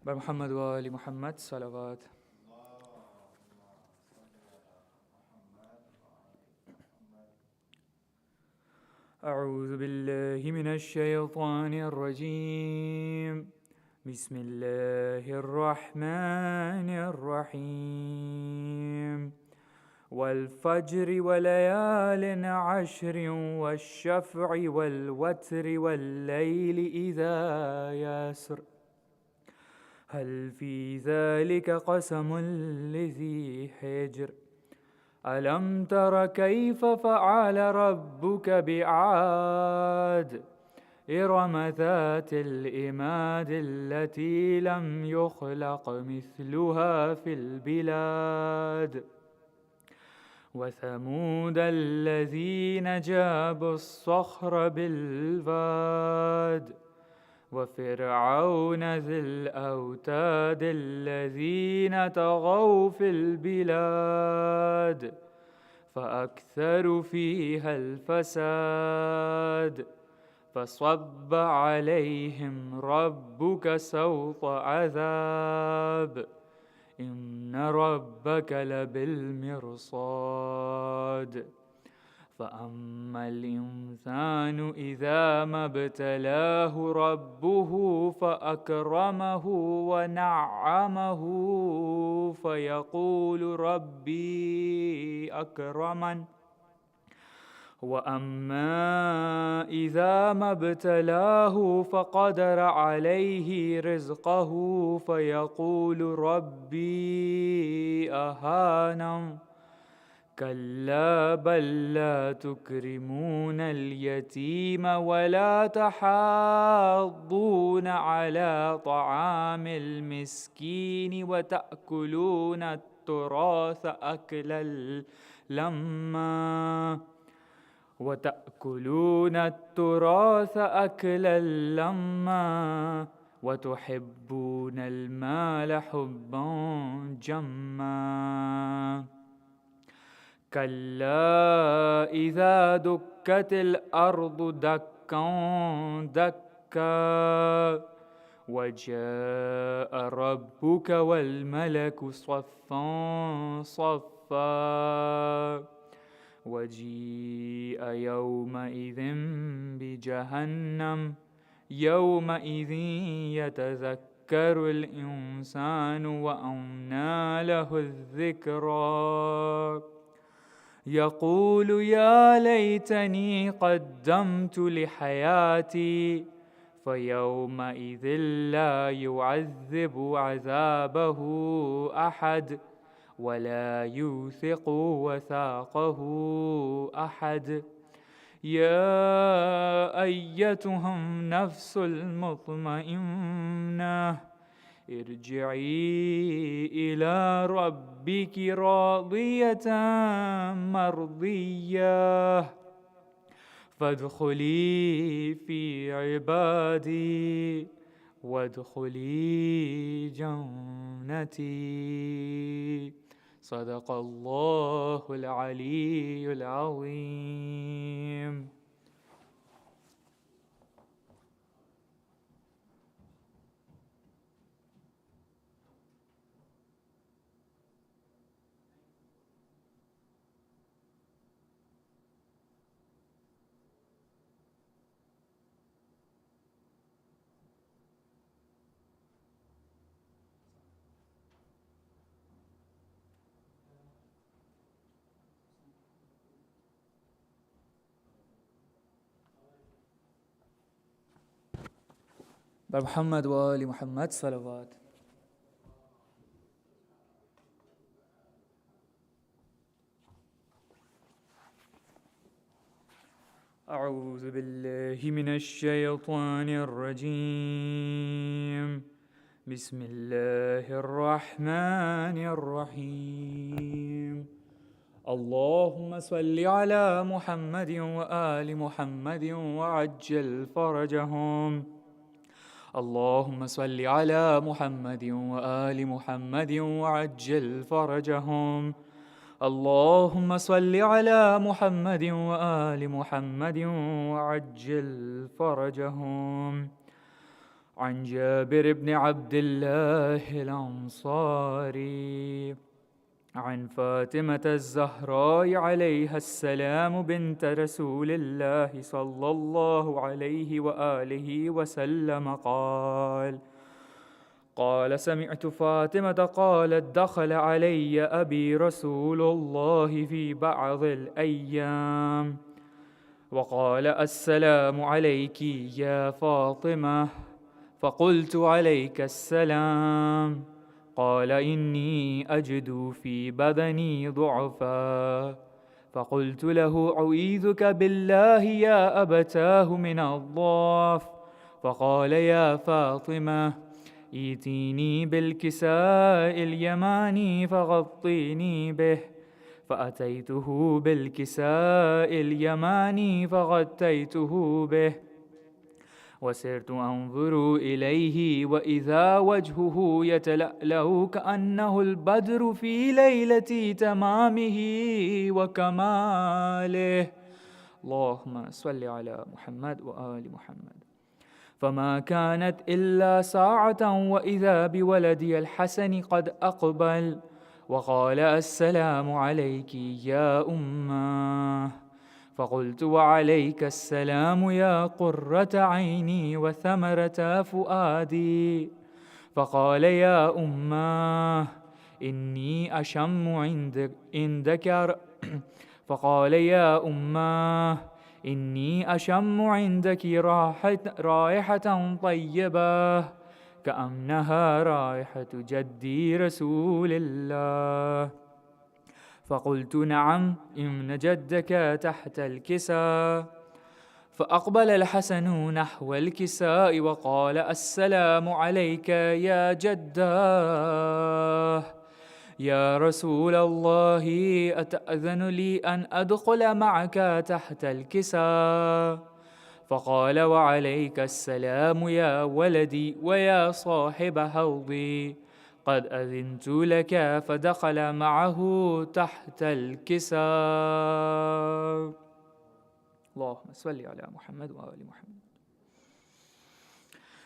بر محمد و آل محمد صلوات. أعوذ بالله من الشيطان الرجيم. بسم الله الرحمن الرحيم. والفجر وليال عشر والشفع والوتر والليل إذا يسر هل في ذلك قسم لذي حجر ألم تر كيف فعل ربك بعاد إرم ذات الإماد التي لم يخلق مثلها في البلاد وثمود الذين جابوا الصخر بالواد وفرعون ذي الأوتاد الذين طغوا في البلاد فأكثروا فيها الفساد فصب عليهم ربك سوط عذاب إن ربك لبالمرصاد فأما الإنسان إذا ما ابتلاه ربه فأكرمه ونعمه فيقول ربي أكرمن وأما إذا ما ابتلاه فقدر عليه رزقه فيقول ربي أهانن كلا بل لا تكرمون اليتيم ولا تحاضون على طعام المسكين وتأكلون التراث أكلا لما وتحبون المال حبا جما كلا إذا دكت الأرض دكا دكا وجاء ربك والملك صفا صفا وجيء يومئذ بجهنم يومئذ يتذكر الإنسان وأنى له الذكرى يقول يا ليتني قدمت لحياتي فيومئذ لا يعذب عذابه أحد ولا يوثق وثاقه أحد يا أيتها النفس المطمئنة ارجعي إلى ربك راضية مرضية فادخلي في عبادي وادخلي جنتي صدق الله العلي العظيم. بر محمد و آل محمد صلوات. أعوذ بالله من الشيطان الرجيم. بسم الله الرحمن الرحيم. اللهم صل على محمد وآل محمد وعجل فرجهم. اللهم صل على محمد وآل محمد وعجل فرجهم. اللهم صل على محمد وآل محمد وعجل فرجهم. عن جابر بن عبد الله الأنصاري عن فاطمة الزهراء عليها السلام بنت رسول الله صلى الله عليه وآله وسلم قال سمعت فاطمة قالت دخل علي أبي رسول الله في بعض الأيام وقال السلام عليك يا فاطمة، فقلت عليك السلام. قال إني أجد في بدني ضعفا، فقلت له أعيذك بالله يا أبتاه من الضعف. فقال يا فاطمة ائتيني بالكساء اليماني فغطيني به، فأتيته بالكساء اليماني فغطيته به، وسرت أنظر إليه وإذا وجهه يتلألأ كأنه البدر في ليلة تمامه وكماله. اللهم صل على محمد وآل محمد. فما كانت إلا ساعة وإذا بولدي الحسن قد أقبل وقال السلام عليك يا أماه. فقلت وعليك السلام يا قرة عيني وثمرة فؤادي. فقال يا أماه إني أشم عندك فقال يا أماه إني أشم عندك رائحة طيبة كأنها رائحة جدي رسول الله. فقلت نعم إن جدك تحت الكساء. فأقبل الحسن نحو الكساء وقال السلام عليك يا جداه. يا رسول الله أتأذن لي أن أدخل معك تحت الكساء؟ فقال وعليك السلام يا ولدي ويا صاحب حوضي، قد أذنت لك. فدخل معه تحت الكساء. اللهم صل على محمد وآل محمد.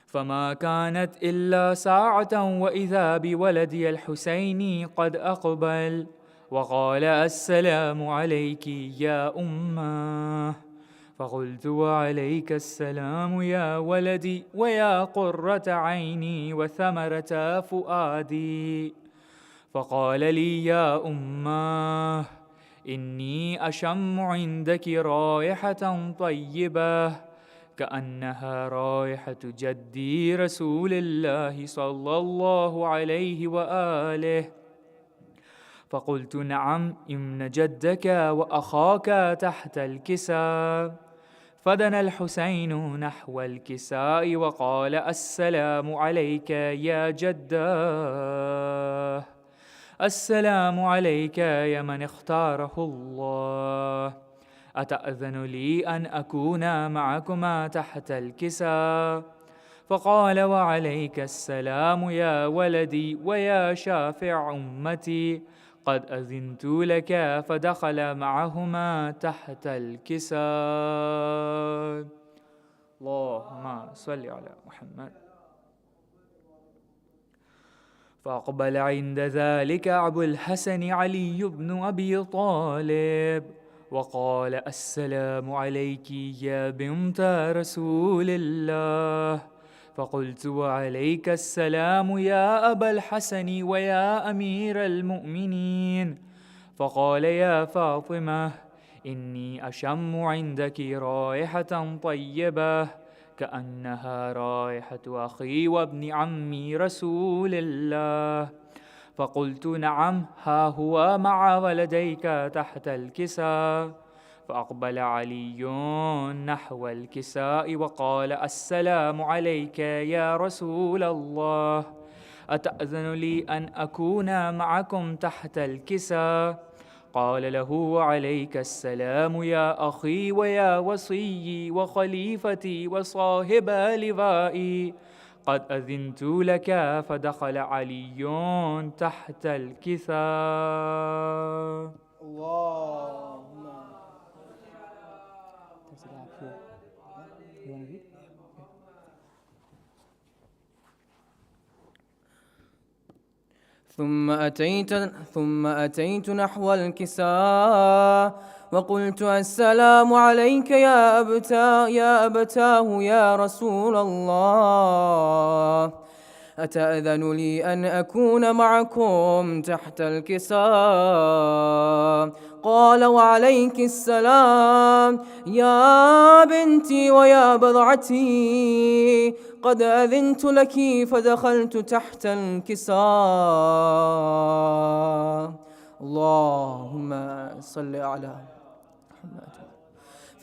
فما كانت إلا ساعة وإذا بولدي الحسين قد أقبل وقال السلام عليك يا أماه. فقلت وعليك السلام يا ولدي ويا قرة عيني وثمرة فؤادي. فقال لي يا أماه إني أشم عندك رائحة طيبة كأنها رائحة جدي رسول الله صلى الله عليه وآله. فقلت نعم إن جدك وأخاك تحت الكساء. فدنا الحسين نحو الكساء وقال السلام عليك يا جداه. السلام عليك يا من اختاره الله. أتأذن لي أن أكون معكما تحت الكساء؟ فقال وعليك السلام يا ولدي ويا شافع أمتي، قد أذنت لك. فدخل معهما تحت الكساء. اللهم صل على محمد. فأقبل عند ذلك أبو الحسن علي بن أبي طالب وقال السلام عليك يا بنت رسول الله. فقلت وعليك السلام يا أبا الحسن ويا أمير المؤمنين. فقال يا فاطمة إني أشم عندك رائحة طيبة كأنها رائحة أخي وابن عمي رسول الله. فقلت نعم ها هو مع ولديك تحت الكساء. فأقبل علي نحو الكساء وقال السلام عليك يا رسول الله. أتأذن لي أن أكون معكم تحت الكساء؟ قال له وعليك السلام يا أخي ويا وصيي وخليفتي وصاحب لوائي، قد أذنت لك. فدخل علي تحت الكساء. اللهم ثم أتيت نحو الكساء وقلت السلام عليك يا أبتاه يا رسول الله، أتأذن لي أن أكون معكم تحت الكساء؟ قال وعليك السلام يا بنتي ويا بضعتي، قد أذنت لك فدخلت تحت الكساء. اللهم صل على محمد.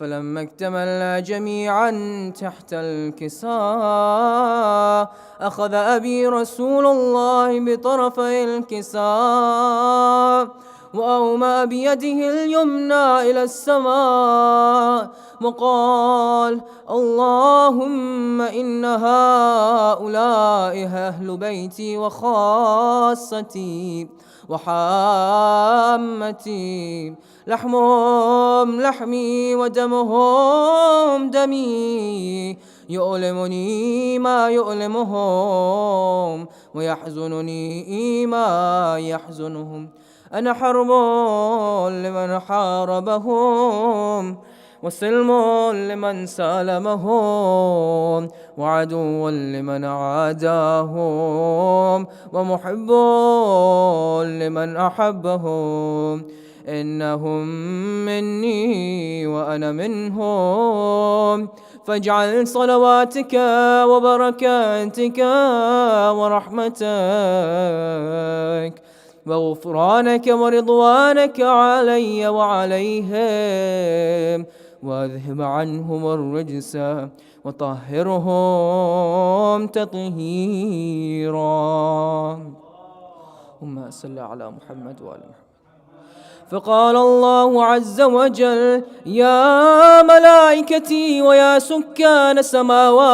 فلما اكتملنا جميعا تحت الكساء أخذ أبي رسول الله بطرفي الكساء وأومأ بيده اليمنى إلى السماء وقال اللهم إن هؤلاء أهل بيتي وخاصتي وحامتي، لحمهم لحمي ودمهم دمي، يؤلمني ما يؤلمهم ويحزنني ما يحزنهم. أنا حرب لمن حاربهم وسلم لمن سالمهم وعدو لمن عاداهم ومحب لمن أحبهم. إنهم مني وأنا منهم، فاجعل صلواتك وبركاتك ورحمتك وغفرانك ورضوانك علي وعليهم، واذهب عنهم الرجس وطهرهم تطهيرا. اللهم صل على محمد وآل محمد. فقال الله عز وجل يا ملائكتي ويا سكان سماواتي،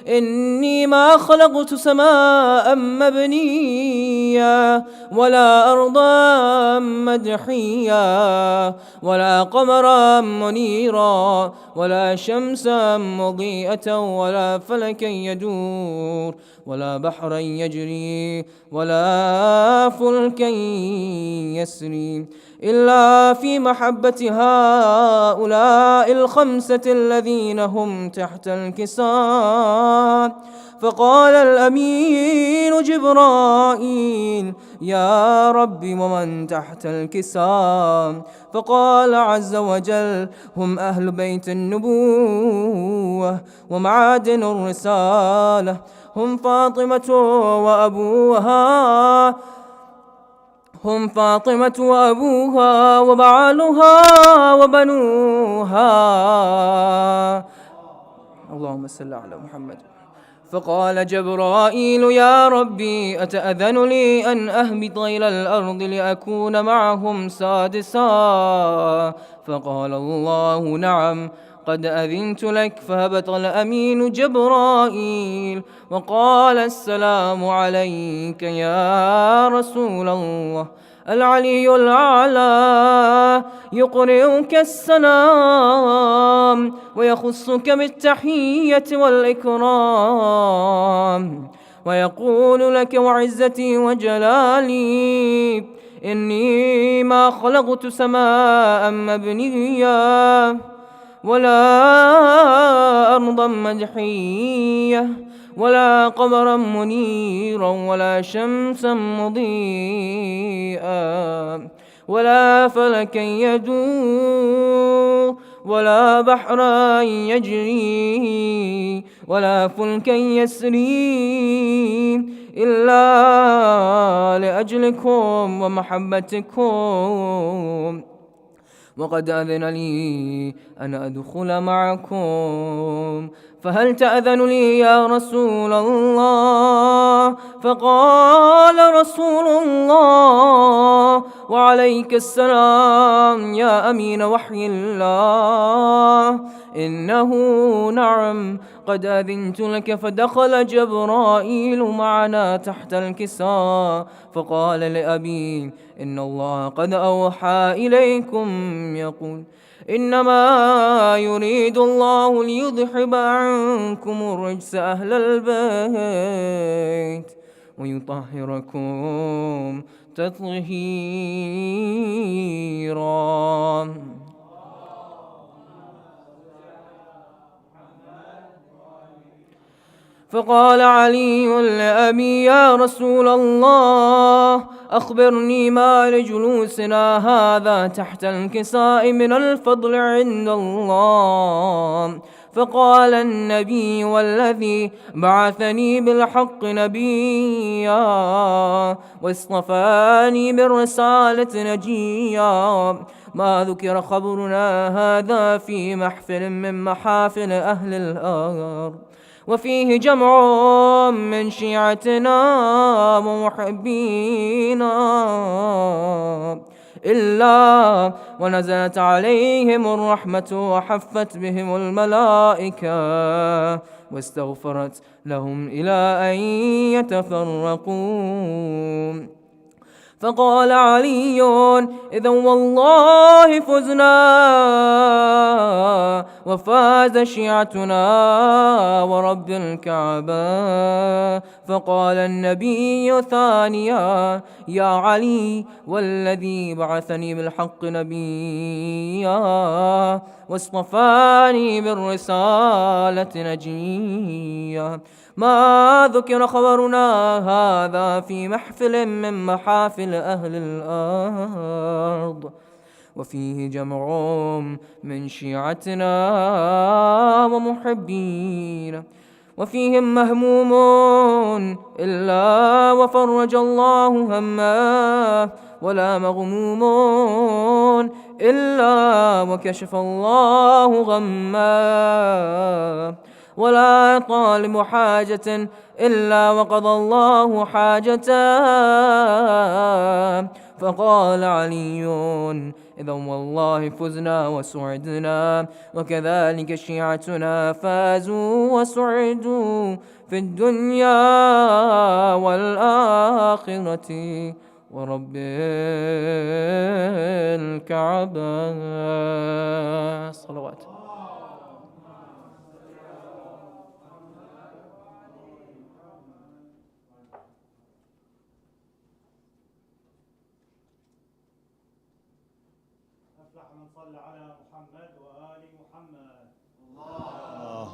إني ما خلقت سماء مبنيا ولا أرضا مدحيا ولا قمرا منيرا ولا شمسا مضيئة ولا فلكا يدور ولا بحرا يجري ولا فلكا يسري إلا في محبة هؤلاء الخمسة الذين هم تحت الكساء. فقال الأمين جبرائيل يا رب ومن تحت الكساء؟ فقال عز وجل هم أهل بيت النبوة ومعادن الرسالة، هم فاطمة وأبوها وبعالها وبنوها. اللهم صل على محمد. فقال جبرائيل يا ربي أتأذن لي أن أهبط إلى الأرض لأكون معهم سادسا؟ فقال الله نعم قد أذنت لك. فهبط الأمين جبرائيل وقال السلام عليك يا رسول الله. العلي الأعلى يقرئك السلام ويخصك بالتحية والإكرام ويقول لك وعزتي وجلالي إني ما خلقت سماء مبنية ولا أرضا مدحية ولا قمرا منيرا ولا شمسا مضيئا ولا فلكا يدور ولا بحرا يجري ولا فلكا يسري إلا لأجلكم ومحبتكم، وقد أذن لي أن أدخل معكم، فهل تأذن لي يا رسول الله؟ فقال رسول الله وعليك السلام يا أمين وحي الله إنه نعم قد أذنت لك. فدخل جبرائيل معنا تحت الكساء فقال لأبي إن الله قد أوحى إليكم يقول إنما يريد الله ليذهب عنكم الرجس أهل البيت ويطهركم تطهيرا. فقال علي لأبي: يا رسول الله، أخبرني ما لجلوسنا هذا تحت الكساء من الفضل عند الله. فقال النبي: والذي بعثني بالحق نبيا واصطفاني بالرسالة نجيا، ما ذكر خبرنا هذا في محفل من محافل أهل الأرض، وفيه جمع من شيعتنا ومحبينا، إلا ونزلت عليهم الرحمة وحفت بهم الملائكة واستغفرت لهم إلى أن يتفرقوا. فقال علي: إذا والله فزنا وفاز شيعتنا ورب الكعبة. فقال النبي ثانيا: يا علي، والذي بعثني بالحق نبيا واصطفاني بالرسالة نجيا، ما ذكر خبرنا هذا في محفل من محافل أهل الأرض، وفيه جمع من شيعتنا ومحبين، وفيهم مهموم إلا وفرج الله همه، ولا مغموم إلا وكشف الله غمه، ولا طالب حاجة إلا وقضى الله حاجته. فقال علي: إذا والله فزنا وسعدنا، وكذلك شيعتنا فازوا وسعدوا في الدنيا والآخرة ورب الكعبة. صلوات.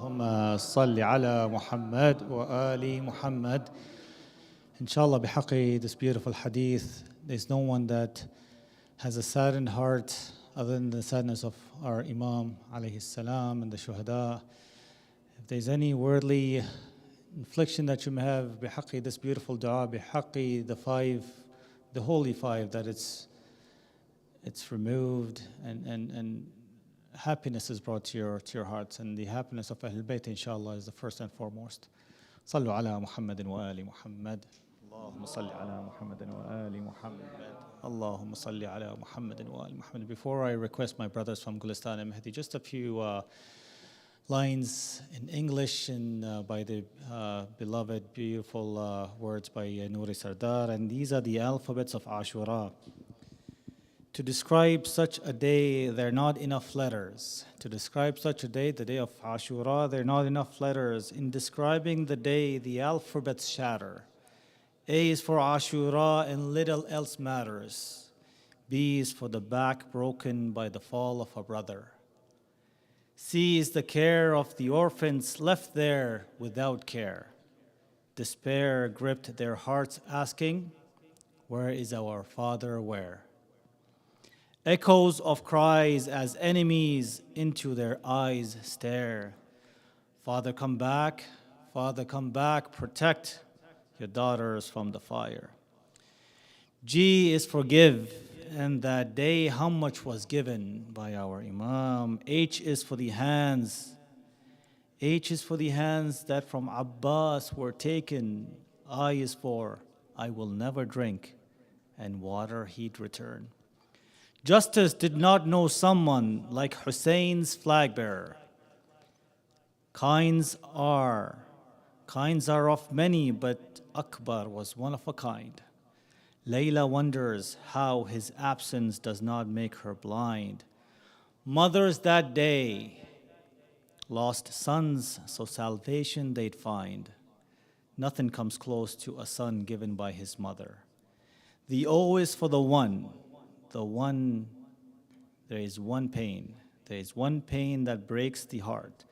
اللهم صل على محمد وآل محمد. Inshallah, bihaqi, this beautiful hadith, there's no one that has a saddened heart other than the sadness of our Imam alayhi salam and the shuhada. If there's any worldly infliction that you may have, bihaqi, this beautiful dua, bihaqi, the holy five, that it's removed and happiness is brought to your hearts, and the happiness of Ahlul Bayt, inshallah, is the first and foremost. Sallu ala Muhammadin wa ali Muhammad. Allahumma salli ala Muhammadin wa ali Muhammad. Allahumma salli ala Muhammadin wa ali Muhammad. Before I request my brothers from Gulistan and Mehdi, just a few lines in English and by the beloved, beautiful words by Nouri Sardar, and these are the alphabets of Ashura. To describe such a day, there are not enough letters. To describe such a day, the day of Ashura, there are not enough letters. In describing the day, the alphabets shatter. A is for Ashura and little else matters. B is for the back broken by the fall of a brother. C is the care of the orphans left there without care. Despair gripped their hearts asking, where is our father, where? Echoes of cries as enemies into their eyes stare. Father, come back, protect your daughters from the fire. G is forgive, and that day how much was given by our Imam. H is for the hands. H is for the hands that from Abbas were taken. I is for I will never drink, and water he'd return. Justice did not know someone like Hussein's flag bearer. Kinds are of many, but Akbar was one of a kind. Layla wonders how his absence does not make her blind. Mothers that day lost sons, so salvation they'd find. Nothing comes close to a son given by his mother. The O is for the one, there is one pain. There is one pain that breaks the heart.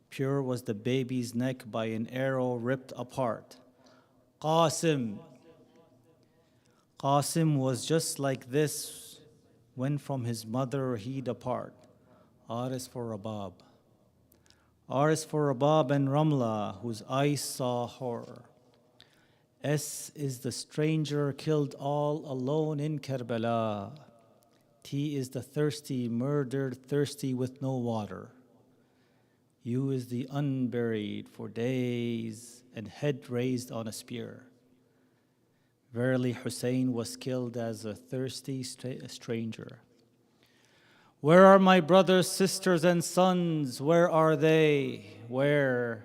Pure was the baby's neck by an arrow ripped apart. Qasim was just like this when from his mother he depart. R is for Rabab. R is for Rabab and Ramla, whose eyes saw horror. S is the stranger killed all alone in Karbala. T is the thirsty, murdered, thirsty with no water. U is the unburied for days and head raised on a spear. Verily, Hussein was killed as a thirsty stranger. Where are my brothers, sisters, and sons? Where are they? Where?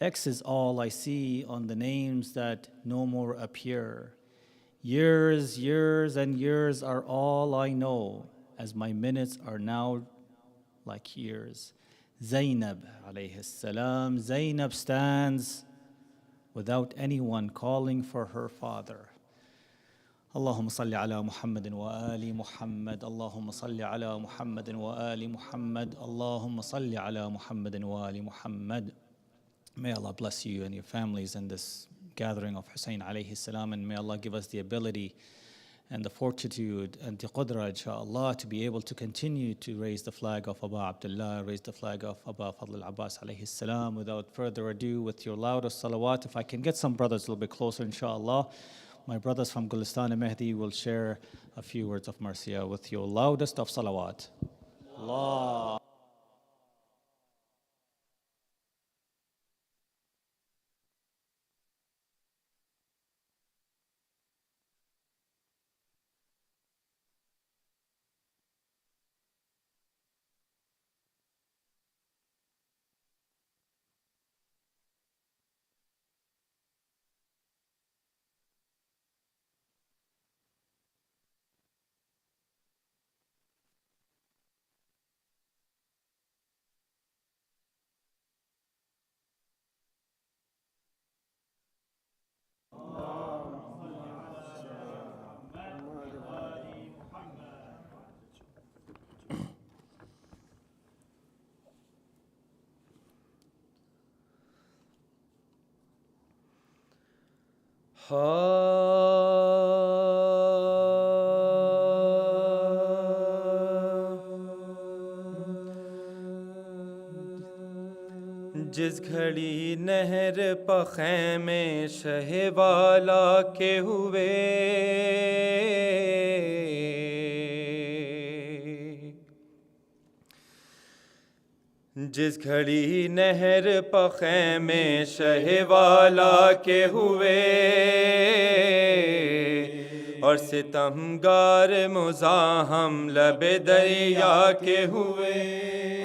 X is all I see on the names that no more appear. Years, years, and years are all I know, as my minutes are now like years. Zainab, alayhi salam, Zainab stands without anyone calling for her father. اللهم صل على محمد وآل محمد اللهم صل على محمد وآل محمد اللهم صل على محمد وآل محمد. May Allah bless you and your families in this gathering of Hussein alayhi salam, and may Allah give us the ability and the fortitude and the Qudrah, inshaAllah, to be able to continue to raise the flag of Aba Abdullah, raise the flag of Aba Fadl al-Abbas alayhi salam. Without further ado, with your loudest salawat, if I can get some brothers a little bit closer, inshaAllah. My brothers from Gulistan and Mehdi will share a few words of marsiya with your loudest of salawat. Allah. جس گھڑی نہر پخیمے شہ والا کے ہوئے جس گھڑی نہر پخیمے شہ والا کے ہوئے اور ستمگار مزاحم لب دریا کے ہوئے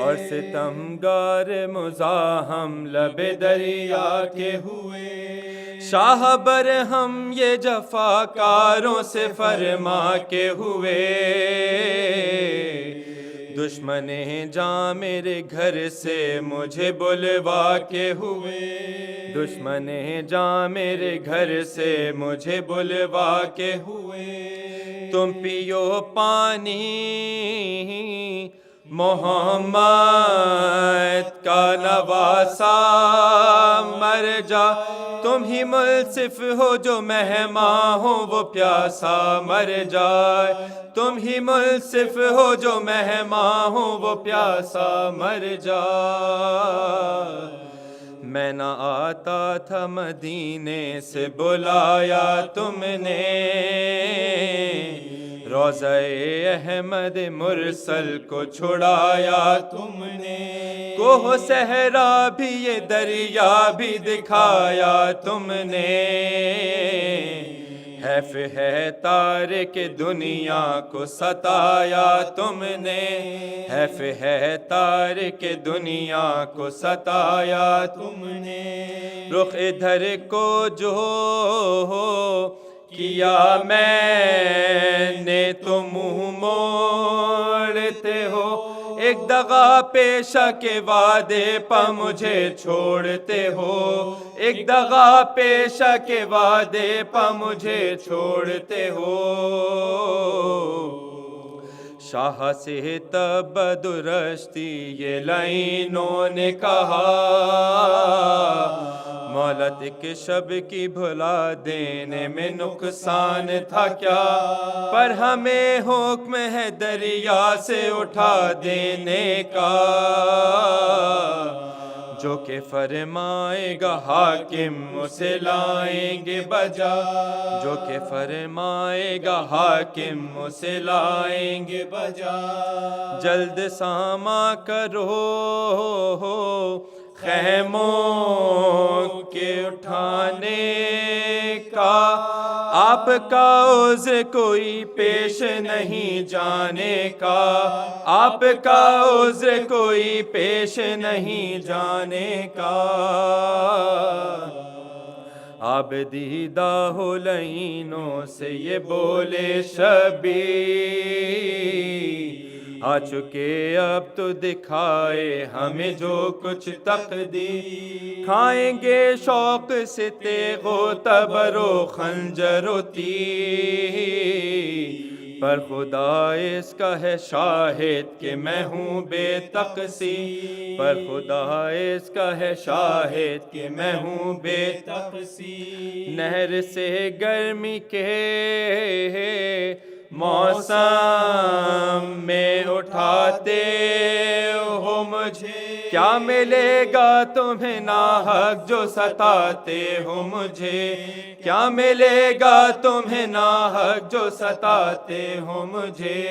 اور ستمگار مزاحم لب دریا کے ہوئے شاہ برہم یہ جفاکاروں سے فرما کے ہوئے دشمن جاں میرے گھر سے مجھے بلوا کے ہوئے دشمن جاں میرے گھر سے مجھے بلوا کے ہوئے تم پیو پانی محمد کا نواسا مر جا تم ہی منصف ہو جو مہماں ہو وہ پیاسا مر جائے تم ہی منصف ہو جو مہماں ہو وہ پیاسا مر جائے میں نہ آتا تھا مدینے سے بلایا تم نے روضہ احمد مرسل کو چھڑایا تم نے کوہ صحرا بھی یہ دریا بھی دکھایا تم نے حیف ہے تارک دنیا کو ستایا تم نے حیف ہے تارک دنیا کو ستایا تم نے رخ ادھر کو جو کیا میں نے تو منہ موڑتے ہو ایک دغا پیشہ کے وعدے پہ مجھے چھوڑتے ہو، ایک دغا پیشہ کے وعدے پہ مجھے چھوڑتے ہو، شاہ سے تبدرشتی یہ لائنوں نے کہا، مولت ایک شب کی بھلا دینے میں نقصان تھا کیا، پر ہمیں حکم ہے دریا سے اٹھا دینے کا، جو کہ فرمائے گا حاکم اسے لائیں گے بجا، جو کہ فرمائے گا حاکم اسے لائیں گے بجا، جلد ساما کرو خیموں کے اٹھانے کا، آپ کا عذر کوئی پیش نہیں جانے کا، آپ کا عذر کوئی پیش نہیں جانے کا، آپ دیدہ حلینوں سے یہ بولے شبی، آ چکے اب تو دکھائے ہمیں جو کچھ تقدیر، کھائیں گے شوق سے تیغ و تبر و خنجر و تیر، پر خدا اس کا ہے شاہد کہ میں ہوں بے تقصیر، پر خدا اس کا ہے شاہد کہ میں ہوں بے تقصیر، نہر سے گرمی کے موسم میں اٹھاتے ہو مجھے، کیا ملے گا تمہیں ناحق جو ستاتے ہو مجھے، کیا ملے گا تمہیں ناحق جو ستاتے ہو مجھے،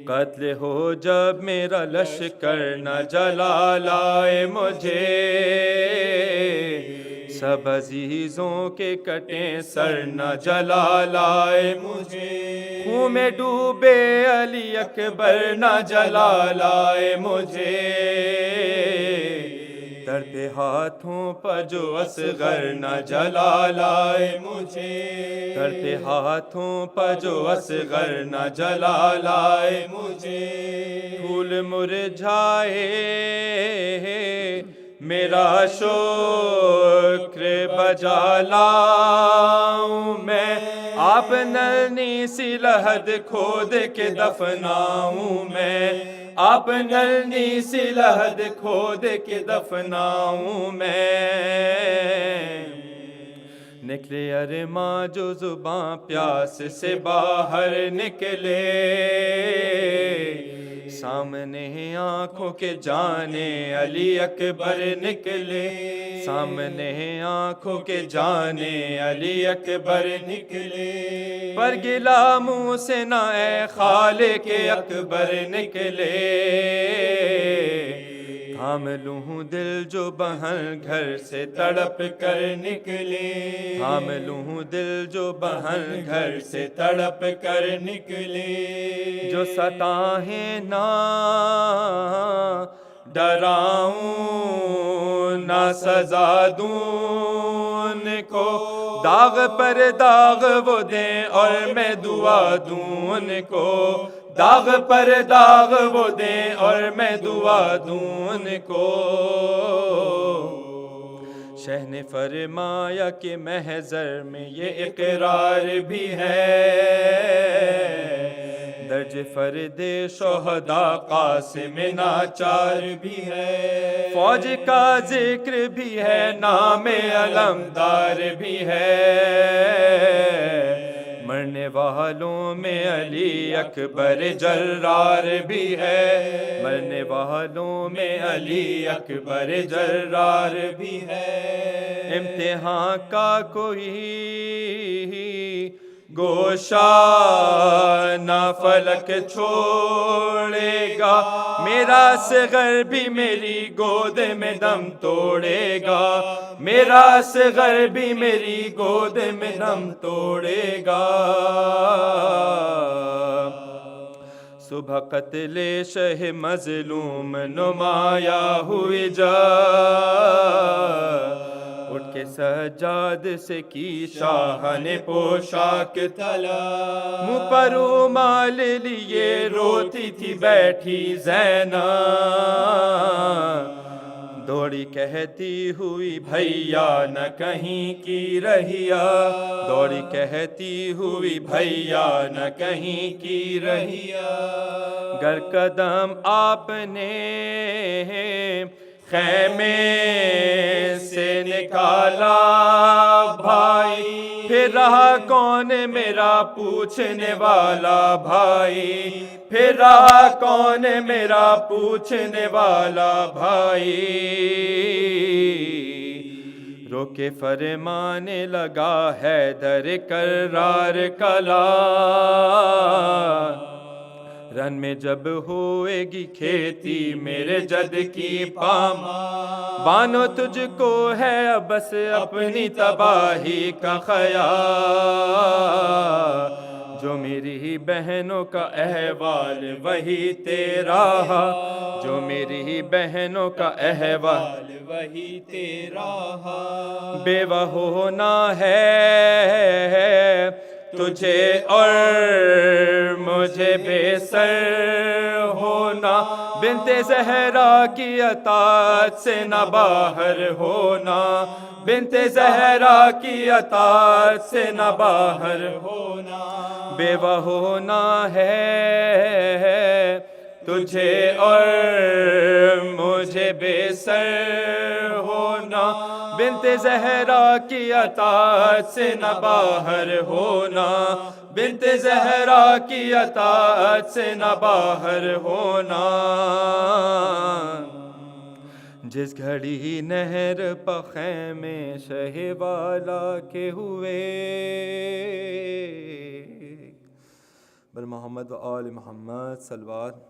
قتل ہو جب میرا لشکر نہ جلا لائے مجھے، سب عزیزوں کے کٹیں سر نہ جلا لائے مجھے، خون میں ڈوبے علی اکبر نہ جلا لائے مجھے، تڑپے ہاتھوں پر جو اصغر نہ جلا لائے مجھے، تڑپے ہاتھوں پر جو اصغر نہ جلا لائے مجھے، پھول مرجھائے میرا شکر بجا لاؤں میں، آپ نرنی سی لحد کھود کے دفناؤں میں، آپ نرنی سی لحد کھود کے دفناؤں میں، نکلے ارماں جو زباں پیاس سے باہر نکلے، سامنے آنکھوں کے جانے علی اکبر نکلے، سامنے آنکھوں کے جانے علی اکبر نکلے، پر گلا منہ سے نہ اے خالق اکبر نکلے، تھام لوں دل جو بہن گھر سے تڑپ کر نکلے، تھام لوں دل جو بہن گھر سے تڑپ کر نکلے، جو ستائیں نہ ڈراؤں نہ سزا دوں ان کو، داغ پر داغ وہ دیں اور میں دعا دوں ان کو، داغ پر داغ وہ دیں اور میں دعا دوں ان کو، شہ نے فرمایا کہ محضر میں یہ اقرار بھی ہے، درج فرد شہداء قاسم ناچار بھی ہے، فوج کا ذکر بھی ہے، نام علمدار بھی ہے، مرنے والوں میں علی اکبر جرار بھی ہے، مرنے والوں میں علی اکبر جرار بھی ہے، امتحان کا کوئی گوشہ نہ فلک چھوڑے گا، میرا صغر بھی میری گود میں دم توڑے گا، میرا صغر بھی میری گود میں دم توڑے گا، صبح قتل شہ مظلوم نمایاں ہوئی جا، اٹھ کے سجاد سے کی شاہ نے پوشاک تلا، منہ پر رومال لیے روتی تھی بیٹھی زینب، دوڑی کہتی ہوئی بھیا نہ کہیں کی رہیا، دوڑی کہتی ہوئی بھیا نہ کہیں کی رہیا، گر قدم آپ نے خیمے سے نکالا بھائی، پھر رہا کون میرا پوچھنے والا بھائی، پھر رہا کون میرا پوچھنے والا بھائی، رو کے فرمانے لگا حیدر کرار کلا، رن میں جب ہوئے گی کھیتی میرے جد کی پامال، بانو تجھ کو ہے بس اپنی تباہی کا خیال، جو میری بہنوں کا احوال وہی تیرا، جو میری بہنوں کا احوال وہی تیرا، بیوہ ہونا ہے تجھے اور مجھے بے سر ہونا، بنت زہرا کی اطاعت سے نہ باہر ہونا، بنت زہرا کی اطاعت سے نہ باہر ہونا، بیوہ ہونا ہے تجھے اور مجھے بے سر ہونا، بنت زہرا کی اطاعت سے نہ باہر ہونا، بنت زہرا کی اطاعت سے نہ باہر ہونا، جس گھڑی نہر پخیمے شہ والا کے ہوئے، بل محمد و آل محمد صلوات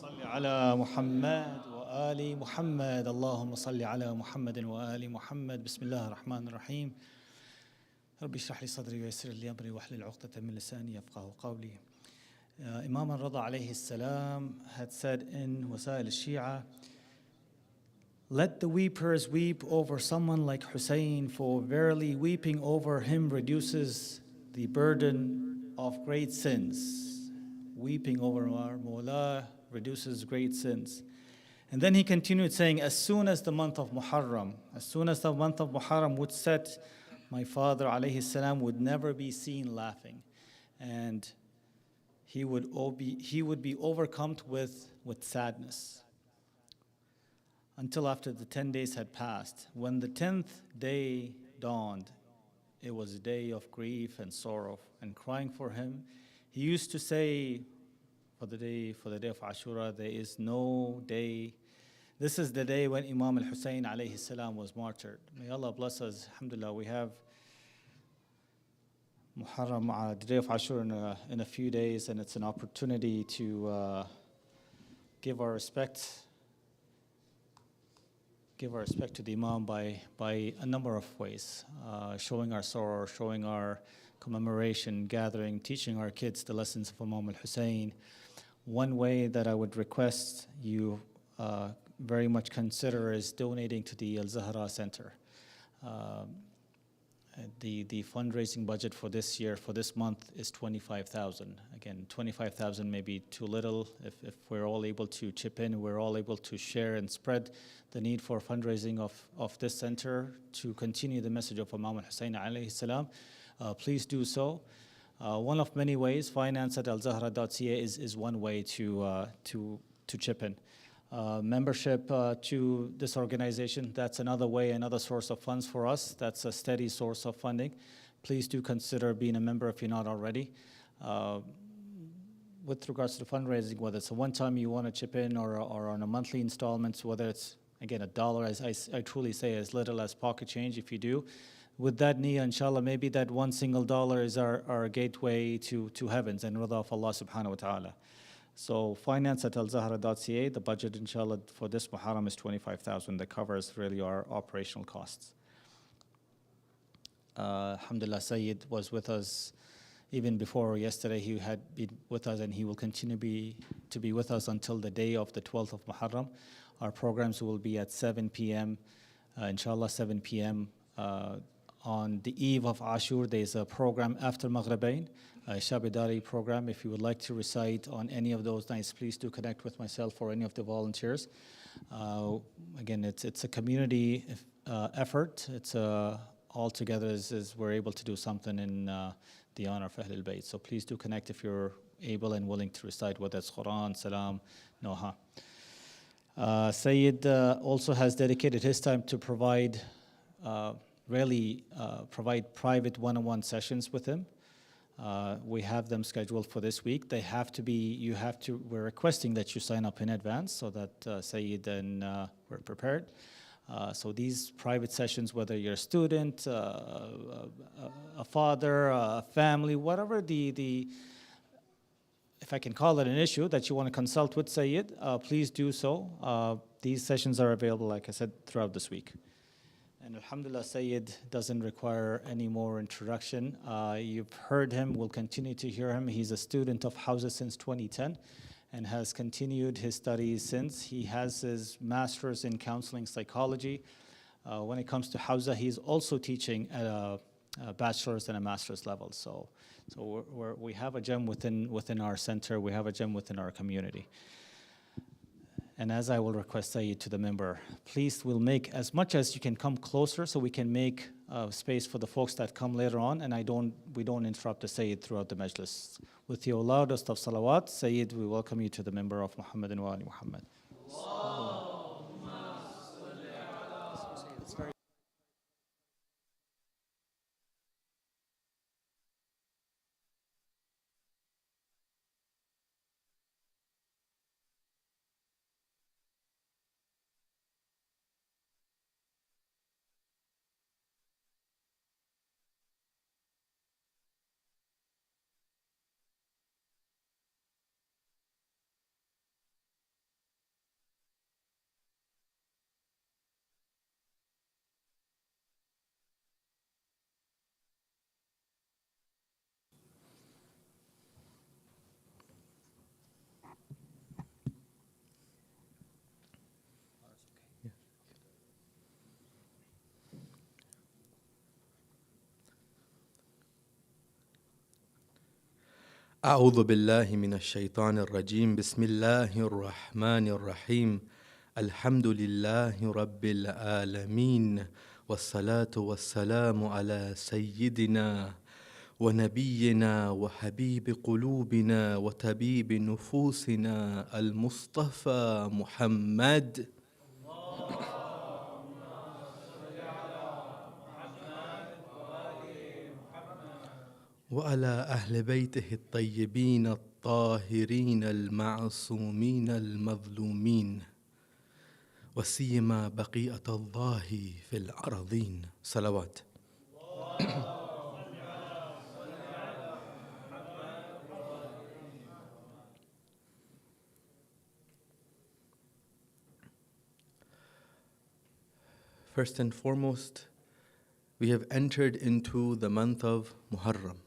صل على محمد وآل محمد. اللهم صل على محمد وآل محمد. بسم الله الرحمن الرحيم. رب اشرح لي صدري ويسر لي أمري واحلل عقدة من لساني يفقهوا قولي. Imam al-Rida alayhi salam had said in Wasail al-Shia, let the weepers weep over someone like Hussein, for verily weeping over him reduces the burden of great sins. Weeping over our Mawla reduces great sins. And then he continued saying, as soon as the month of Muharram would set, my father alayhi salam would never be seen laughing. And he would be overcome with sadness until after the 10 days had passed. When the 10th day dawned, it was a day of grief and sorrow and crying for him. He used to say, for the day of Ashura, there is no day. This is the day when Imam Hussain alayhi salam was martyred. May Allah bless us. Alhamdulillah, we have Muharram, the day of Ashura in a few days, and it's an opportunity to give our respect to the Imam by a number of ways, showing our sorrow, showing our commemoration, gathering, teaching our kids the lessons of Imam al-Hussain. One way that I would request you very much consider is donating to the Al-Zahra Center. the fundraising budget for this year, for this month, is 25,000. Again, 25,000 may be too little. If we're all able to chip in, we're all able to share and spread the need for fundraising of this center to continue the message of Imam Hussain alayhi salam, please do so. One of many ways, finance@alzahra.ca is one way to chip in. Membership to this organization, that's another way, another source of funds for us. That's a steady source of funding. Please do consider being a member if you're not already. With regards to the fundraising, whether it's a one-time you want to chip in or on a monthly installments, whether it's, again, $1, as I truly say, as little as pocket change if you do. With that niyyah, inshallah, maybe that one single dollar is our gateway to heavens and rida of Allah subhanahu wa ta'ala. So finance@alzahra.ca, the budget inshallah for this Muharram is 25,000. That covers really our operational costs. Alhamdulillah, Sayyid was with us even before yesterday. He had been with us and he will continue to be with us until the day of the 12th of Muharram. Our programs will be at 7 p.m. Inshallah, 7 p.m. On the eve of Ashur, there's a program after Maghribain, a Shabidari program. If you would like to recite on any of those nights, please do connect with myself or any of the volunteers. Again, it's a community effort. It's all together is we're able to do something in the honor of Ahlul Bayt. So please do connect if you're able and willing to recite, whether it's Quran, Salam, Noha. Sayyid also has dedicated his time to provide provide private one-on-one sessions with him. We have them scheduled for this week. They have to be, we're requesting that you sign up in advance so that Sayyid and we're prepared. So these private sessions, whether you're a student, a father, a family, whatever if I can call it an issue that you want to consult with Sayyid, please do so. These sessions are available, like I said, throughout this week. And alhamdulillah, Sayyid doesn't require any more introduction. You've heard him, will continue to hear him. He's a student of Hawza since 2010 and has continued his studies since. He has his master's in counseling psychology. When it comes to Hawza, he's also teaching at a bachelor's and a master's level. So we have a gem within our center. We have a gem within our community. And as I will request Sayyid to the member, please we'll make as much as you can come closer so we can make space for the folks that come later on, and we don't interrupt the Sayyid throughout the Majlis. With your loudest of salawat, Sayyid, we welcome you to the member of Muhammad and wa ali Muhammad. أعوذ بالله من الشيطان الرجيم بسم الله الرحمن الرحيم الحمد لله رب العالمين والصلاة والسلام على سيدنا ونبينا وحبيب قلوبنا وطبيب نفوسنا المصطفى محمد وعلى أهل بيته الطيبين الطاهرين المعصومين المظلومين وسيما بقية الله في الأرضين صلوات. First and foremost, we have entered into the month of Muharram.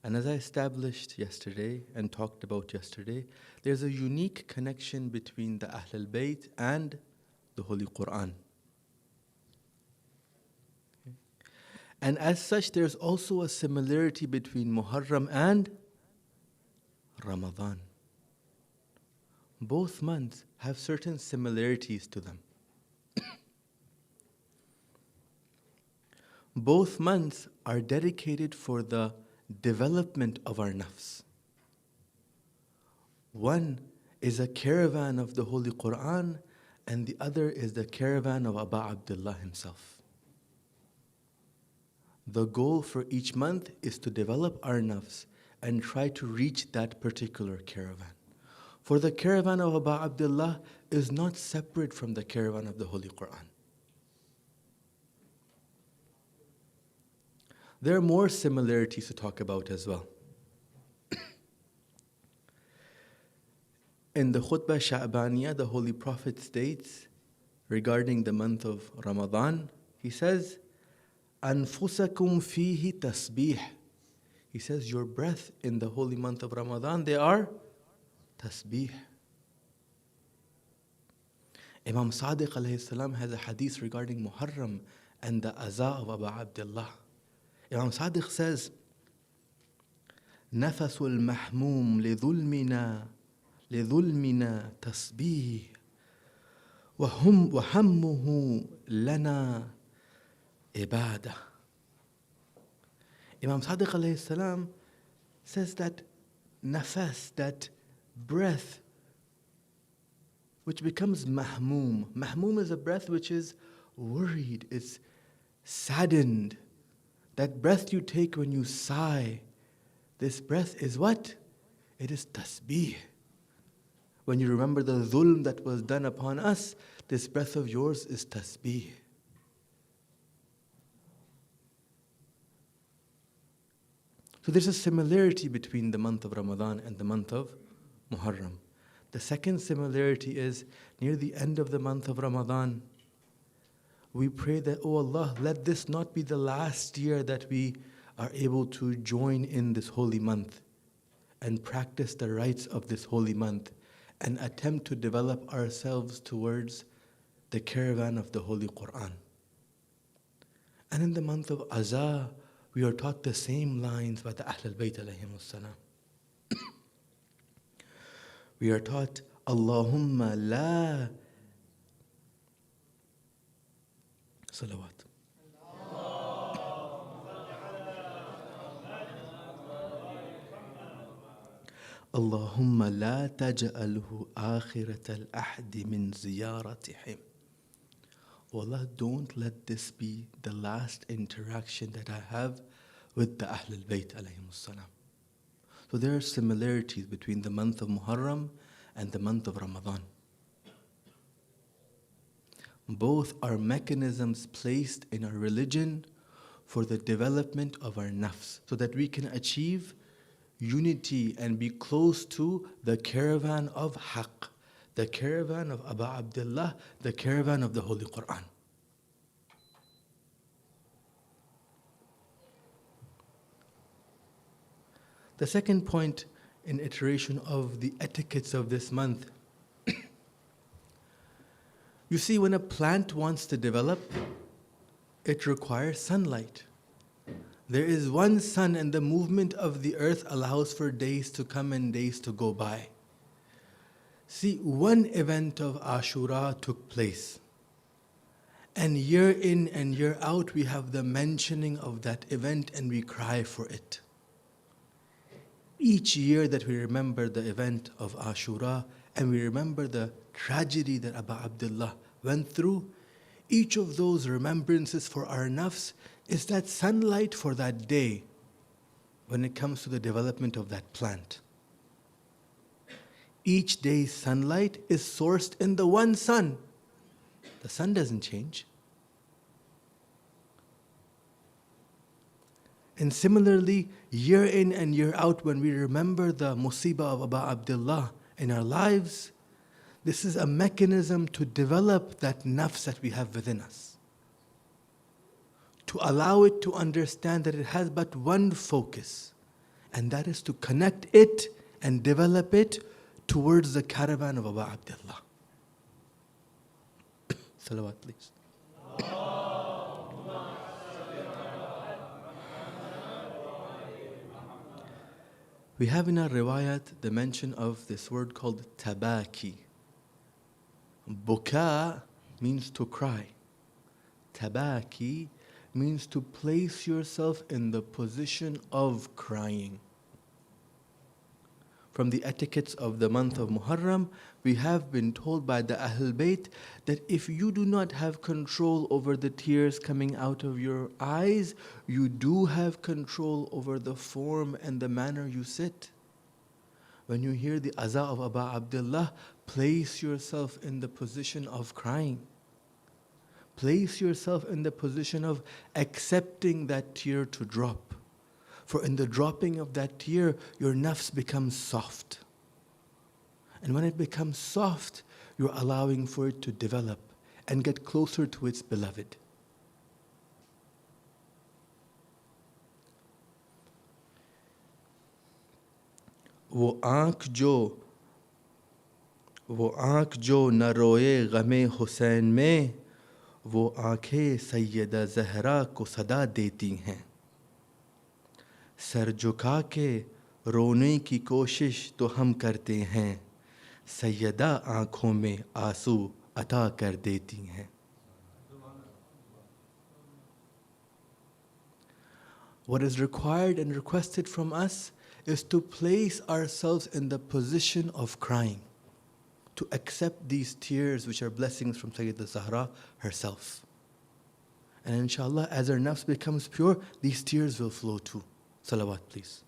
And as I established yesterday and talked about yesterday, there's a unique connection between the Ahlul Bayt and the Holy Quran. And as such, there's also a similarity between Muharram and Ramadan. Both months have certain similarities to them. Both months are dedicated for the development of our nafs. One is a caravan of the Holy Quran, and the other is the caravan of Aba Abdullah himself. The goal for each month is to develop our nafs and try to reach that particular caravan. For the caravan of Aba Abdullah is not separate from the caravan of the Holy Quran. There are more similarities to talk about as well. In the Khutbah Sha'baniyah, the Holy Prophet states regarding the month of Ramadan, he says, أنفسكم فيه تسبيح. He says, your breath in the holy month of Ramadan, they are tasbih. Imam Sadiq alayhi salam has a hadith regarding Muharram and the aza of Aba Abdullah. Imam Sadiq says, نفس المحموم لظلمنا تسبيح وهمه لنا ibadah. Imam Sadiq alayhi salam says that nafas, that breath, which becomes mahmoom. Mahmoom is a breath which is worried, it's saddened. That breath you take when you sigh, this breath is what? It is tasbih. When you remember the dhulm that was done upon us, this breath of yours is tasbih. So there's a similarity between the month of Ramadan and the month of Muharram. The second similarity is near the end of the month of Ramadan, we pray that, oh Allah, let this not be the last year that we are able to join in this holy month and practice the rites of this holy month and attempt to develop ourselves towards the caravan of the Holy Quran. And in the month of Azah, we are taught the same lines by the Ahlul Bayt alayhimus salam. We are taught, Allahumma la salawat. Allahumma la taj'alhu akhirat al-ahdi min ziyaratihim. Oh Allah, don't let this be the last interaction that I have with the Ahlul Bayt alayhimus salam. So there are similarities between the month of Muharram and the month of Ramadan. Both are mechanisms placed in our religion for the development of our nafs, so that we can achieve unity and be close to the caravan of haqq, the caravan of Aba Abdullah, the caravan of the Holy Quran. The second point in iteration of the etiquettes of this month. You see, when a plant wants to develop, it requires sunlight. There is one sun, and the movement of the earth allows for days to come and days to go by. See, one event of Ashura took place. And year in and year out, we have the mentioning of that event and we cry for it. Each year that we remember the event of Ashura and we remember the tragedy that Aba Abdullah went through, each of those remembrances for our nafs is that sunlight for that day when it comes to the development of that plant. Each day's sunlight is sourced in the one sun. The sun doesn't change. And similarly, year in and year out, when we remember the musibah of Aba Abdullah in our lives, this is a mechanism to develop that nafs that we have within us. To allow it to understand that it has but one focus, and that is to connect it and develop it towards the caravan of Aba Abdullah. Salawat, please. We have in our riwayat the mention of this word called tabaki. Buka means to cry. Tabaki means to place yourself in the position of crying. From the etiquettes of the month of Muharram, we have been told by the Ahl Bayt that if you do not have control over the tears coming out of your eyes, you do have control over the form and the manner you sit. When you hear the aza of Aba Abdullah, place yourself in the position of crying. Place yourself in the position of accepting that tear to drop. For in the dropping of that tear, your nafs becomes soft. And when it becomes soft, you're allowing for it to develop and get closer to its beloved. वो आँख जो न रोए गमे हुसैन में, वो आँखें सैयदा ज़हरा को सदा देती हैं. सर झुका के रोने की कोशिश तो हम करते हैं, सैयदा आँखों में आंसू अता कर देती हैं. What is required and requested from us is to place ourselves in the position of crying, to accept these tears which are blessings from Sayyidah Zahra herself. And inshallah, as our nafs becomes pure, these tears will flow too. Salawat, please.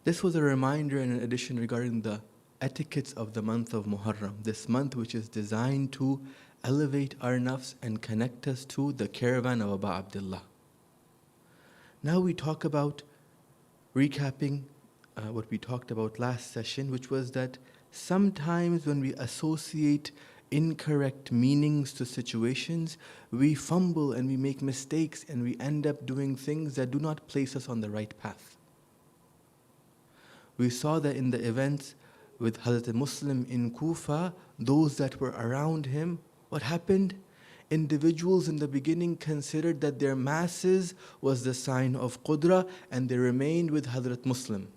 This was a reminder and an addition regarding the etiquettes of the month of Muharram, this month which is designed to elevate our nafs and connect us to the caravan of Aba Abdullah. Now we talk about recapping what we talked about last session, which was that sometimes when we associate incorrect meanings to situations, we fumble and we make mistakes and we end up doing things that do not place us on the right path. We saw that in the events with Hazrat Muslim in Kufa, those that were around him, what happened? Individuals in the beginning considered that their masses was the sign of Qudrah and they remained with Hazrat Muslim.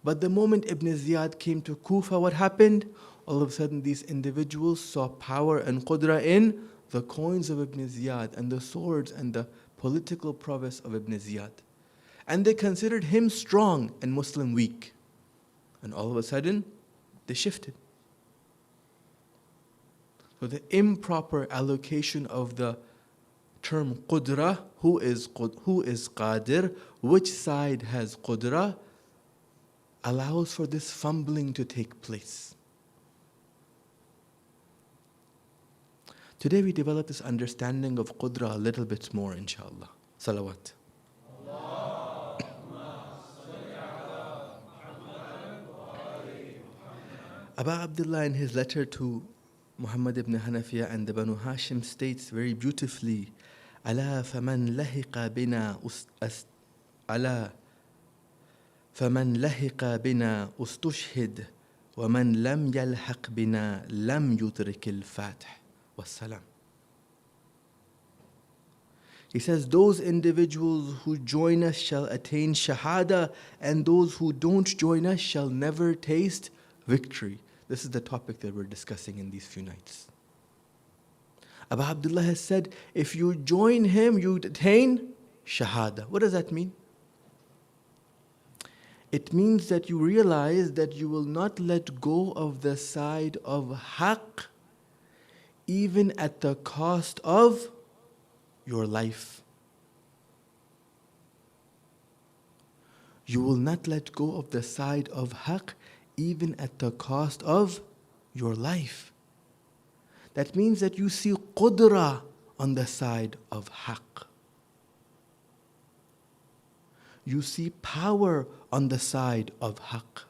But the moment Ibn Ziyad came to Kufa, what happened? All of a sudden these individuals saw power and Qudrah in the coins of Ibn Ziyad and the swords and the political prowess of Ibn Ziyad. And they considered him strong and Muslim weak. And all of a sudden, they shifted. So the improper allocation of the term Qudrah, who is Qadir, which side has Qudrah, allows for this fumbling to take place. Today we develop this understanding of Qudrah a little bit more, inshallah. Salawat. Aba Abdullah in his letter to Muhammad ibn Hanafiya and the Banu Hashim states very beautifully, ألا فمن لحق بنا استشهد ومن لم يلحق بنا لم يدرك الفاتح والسلام. He says, those individuals who join us shall attain shahada, and those who don't join us shall never taste victory. This is the topic that we're discussing in these few nights. Abu Abdullah has said, if you join him, you attain shahada. What does that mean? It means that you realize that you will not let go of the side of haqq, even at the cost of your life. You will not let go of the side of haqq, even at the cost of your life. That means that you see Qudrah on the side of haqq. You see power on the side of haqq.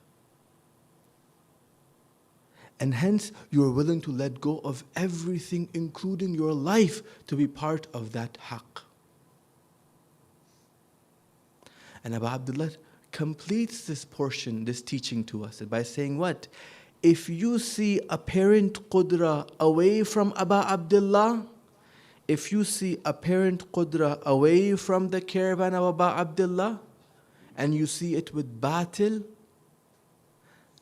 And hence, you are willing to let go of everything, including your life, to be part of that haqq. And Abu Abdullah completes this portion, this teaching to us by saying what? If you see apparent Qudrah away from Aba Abdullah, if you see apparent Qudrah away from the caravan of Aba Abdullah and you see it with batil,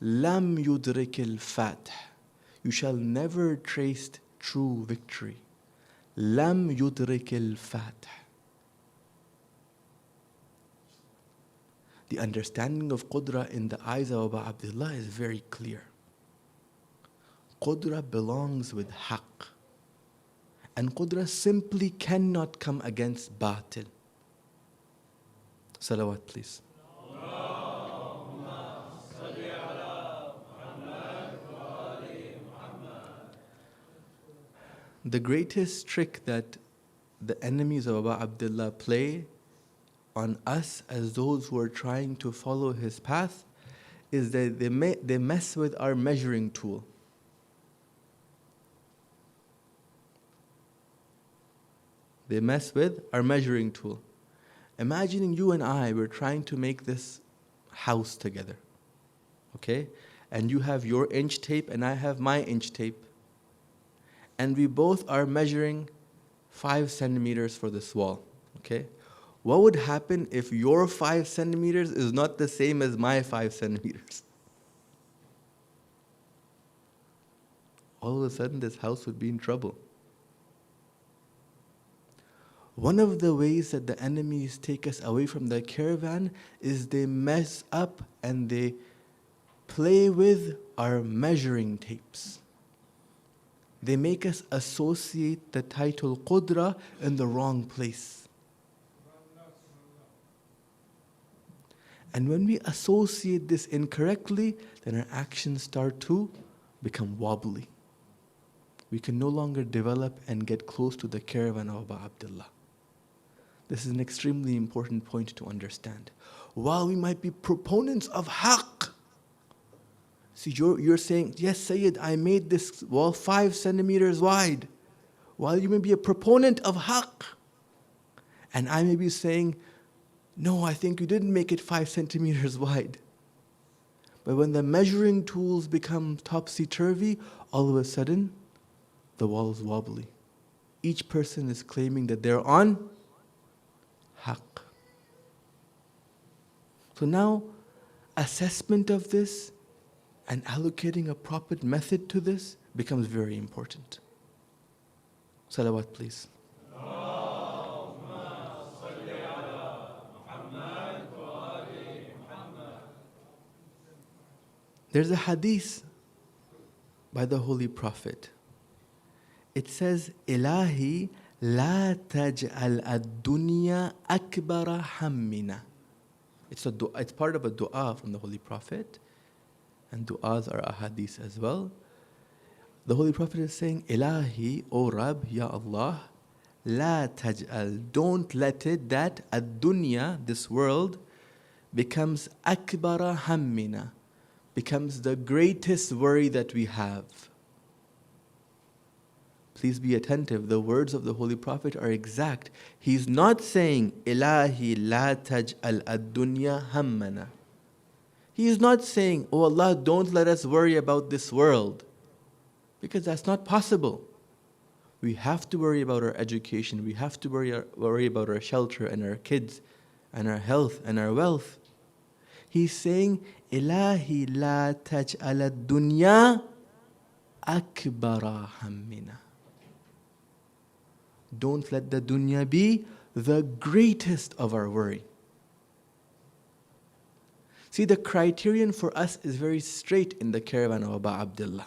lam yudrik al-fath. You shall never trace true victory. Lam yudrik al-fath. The understanding of Qudrah in the eyes of Aba Abdullah is very clear. Qudrah belongs with haqq. And Qudrah simply cannot come against batil. Salawat, please. The greatest trick that the enemies of Aba Abdullah play on us as those who are trying to follow his path is that they mess with our measuring tool. They mess with our measuring tool. Imagining you and I were trying to make this house together, okay? And you have your inch tape and I have my inch tape. And we both are measuring 5 centimeters for this wall, okay? What would happen if your 5 centimeters is not the same as my 5 centimeters? All of a sudden, this house would be in trouble. One of the ways that the enemies take us away from the caravan is they mess up and they play with our measuring tapes. They make us associate the title Qudrah in the wrong place. And when we associate this incorrectly, then our actions start to become wobbly. We can no longer develop and get close to the caravan of Aba Abdullah. This is an extremely important point to understand. While we might be proponents of haqq, see, you're saying, yes, Sayyid, I made this wall 5 centimeters wide. While you may be a proponent of haqq, and I may be saying, no, I think you didn't make it 5 centimeters wide. But when the measuring tools become topsy-turvy, all of a sudden, the wall is wobbly. Each person is claiming that they're on haqq. So now, assessment of this and allocating a proper method to this becomes very important. Salawat, please. There's a hadith by the Holy Prophet. It says, Ilahi la taj'al ad-dunya akbara hammina. It's part of a dua from the Holy Prophet. And du'as are ahadith as well. The Holy Prophet is saying, Ilahi, O Rab, Ya Allah, la taj'al, don't let it that ad-dunya, this world, becomes akbara hammina, becomes the greatest worry that we have. Please be attentive. The words of the Holy Prophet are exact. He's not saying, Ilahi la taj'al ad-dunya hammana. He is not saying, oh Allah, don't let us worry about this world. Because that's not possible. We have to worry about our education. We have to worry about our shelter and our kids and our health and our wealth. He's saying, Ilahi la taj'al ad-dunya akbara hammina. Don't let the dunya be the greatest of our worry. See, the criterion for us is very straight in the caravan of Aba Abdullah.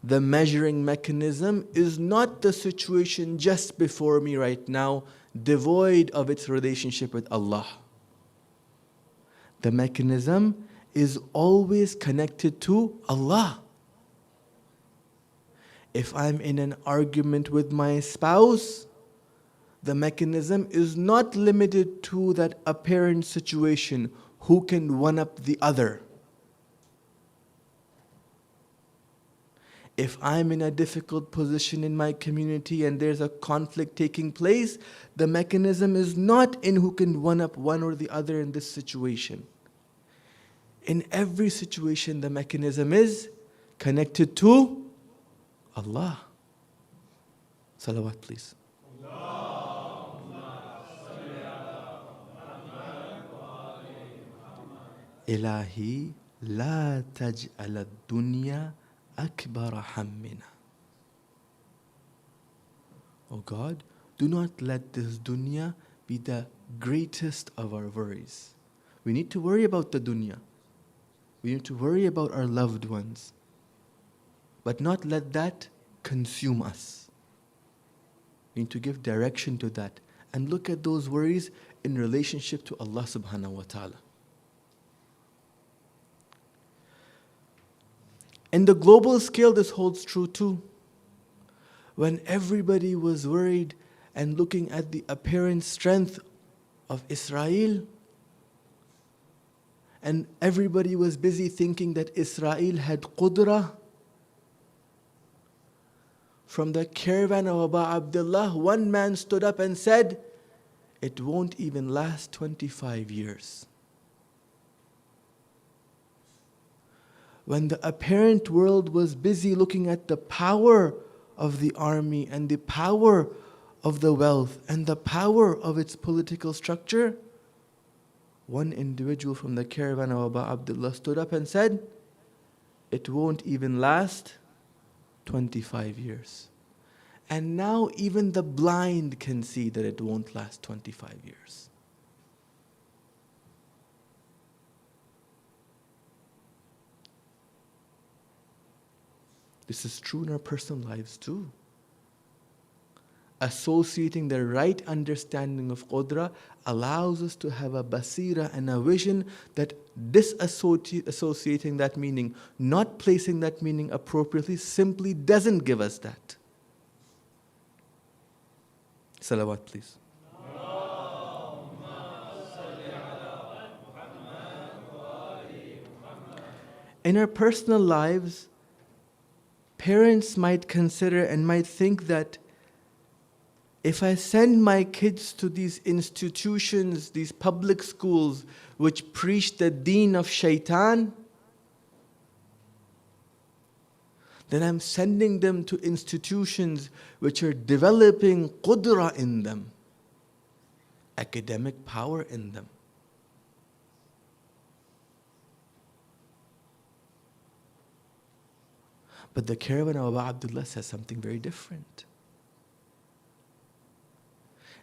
The measuring mechanism is not the situation just before me right now, devoid of its relationship with Allah. The mechanism is always connected to Allah. If I'm in an argument with my spouse, the mechanism is not limited to that apparent situation, who can one-up the other. If I'm in a difficult position in my community and there's a conflict taking place, the mechanism is not in who can one-up one or the other in this situation. In every situation, the mechanism is connected to Allah. Salawat, please. إلهي لا تجعل الدنيا أكبر همنا. Oh God, do not let this dunya be the greatest of our worries. We need to worry about the dunya. We need to worry about our loved ones. But not let that consume us. We need to give direction to that and look at those worries in relationship to Allah subhanahu wa ta'ala. In the global scale, this holds true too. When everybody was worried and looking at the apparent strength of Israel, and everybody was busy thinking that Israel had Qudrah, from the caravan of Abu Abdullah, one man stood up and said, it won't even last 25 years. When the apparent world was busy looking at the power of the army and the power of the wealth and the power of its political structure, one individual from the caravan of Abu Abdullah stood up and said, it won't even last 25 years. And now even the blind can see that it won't last 25 years. This is true in our personal lives too. Associating the right understanding of Qudrah allows us to have a basira and a vision that disassociating that meaning, not placing that meaning appropriately, simply doesn't give us that. Salawat, please. In our personal lives, parents might consider and might think that if I send my kids to these institutions, these public schools, which preach the deen of shaitan, then I'm sending them to institutions which are developing Qudrah in them, academic power in them. But the caravan of Abu Abdullah says something very different.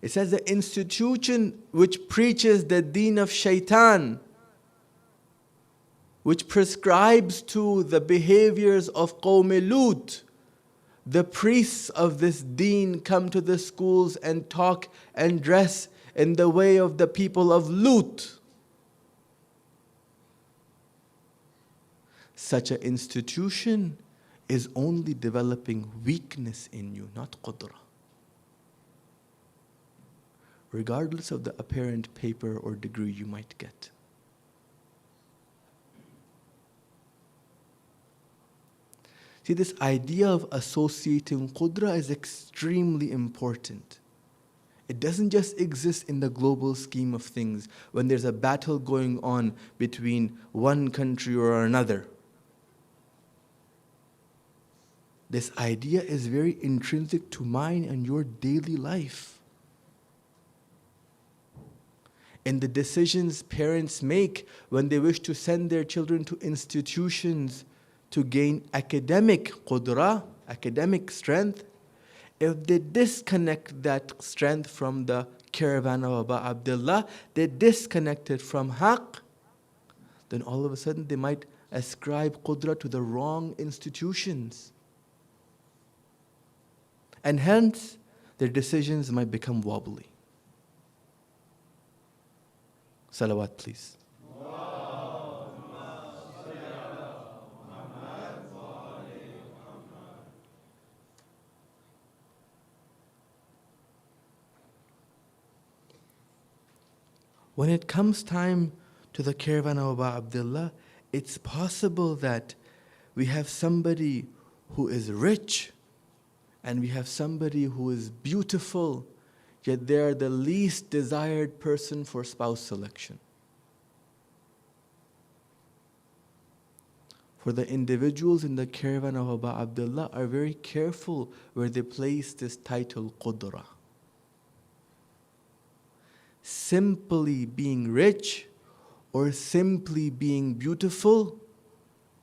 It says the institution which preaches the deen of shaitan, which prescribes to the behaviors of Qawm Lut, the priests of this deen come to the schools and talk and dress in the way of the people of Lut. Such an institution is only developing weakness in you, not Qudrah. Regardless of the apparent paper or degree you might get. See, this idea of associating Qudrah is extremely important. It doesn't just exist in the global scheme of things when there's a battle going on between one country or another. This idea is very intrinsic to mine and your daily life. In the decisions parents make when they wish to send their children to institutions to gain academic Qudrah, academic strength, if they disconnect that strength from the caravan of Abu Abdullah, they disconnect it from Haqq, then all of a sudden they might ascribe Qudrah to the wrong institutions. And hence, their decisions might become wobbly. Salawat, please. When it comes time to the caravan of Abu Abdullah, it's possible that we have somebody who is rich and we have somebody who is beautiful, yet they are the least desired person for spouse selection. For the individuals in the caravan of Abu Abdullah are very careful where they place this title Qudrah. Simply being rich or simply being beautiful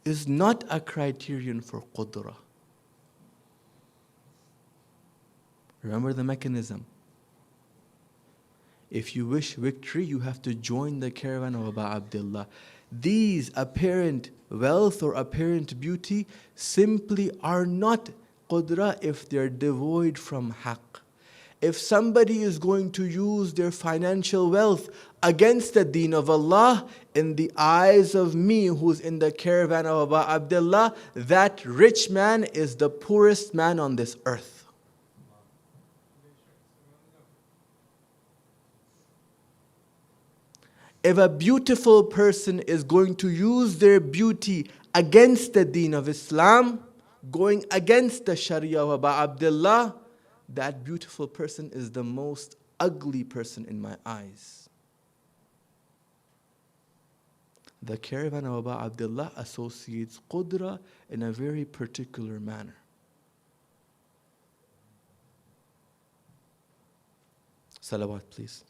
is not a criterion for Qudrah. Remember the mechanism. If you wish victory, you have to join the caravan of Abu Abdullah. These apparent wealth or apparent beauty simply are not Qudrah if they're devoid from haqq. If somebody is going to use their financial wealth against the deen of Allah, in the eyes of me who's in the caravan of Abu Abdullah, that rich man is the poorest man on this earth. If a beautiful person is going to use their beauty against the deen of Islam, going against the Sharia of Abu Abdullah, that beautiful person is the most ugly person in my eyes. The caravan of Abu Abdullah associates Qudrah in a very particular manner. Salawat, please.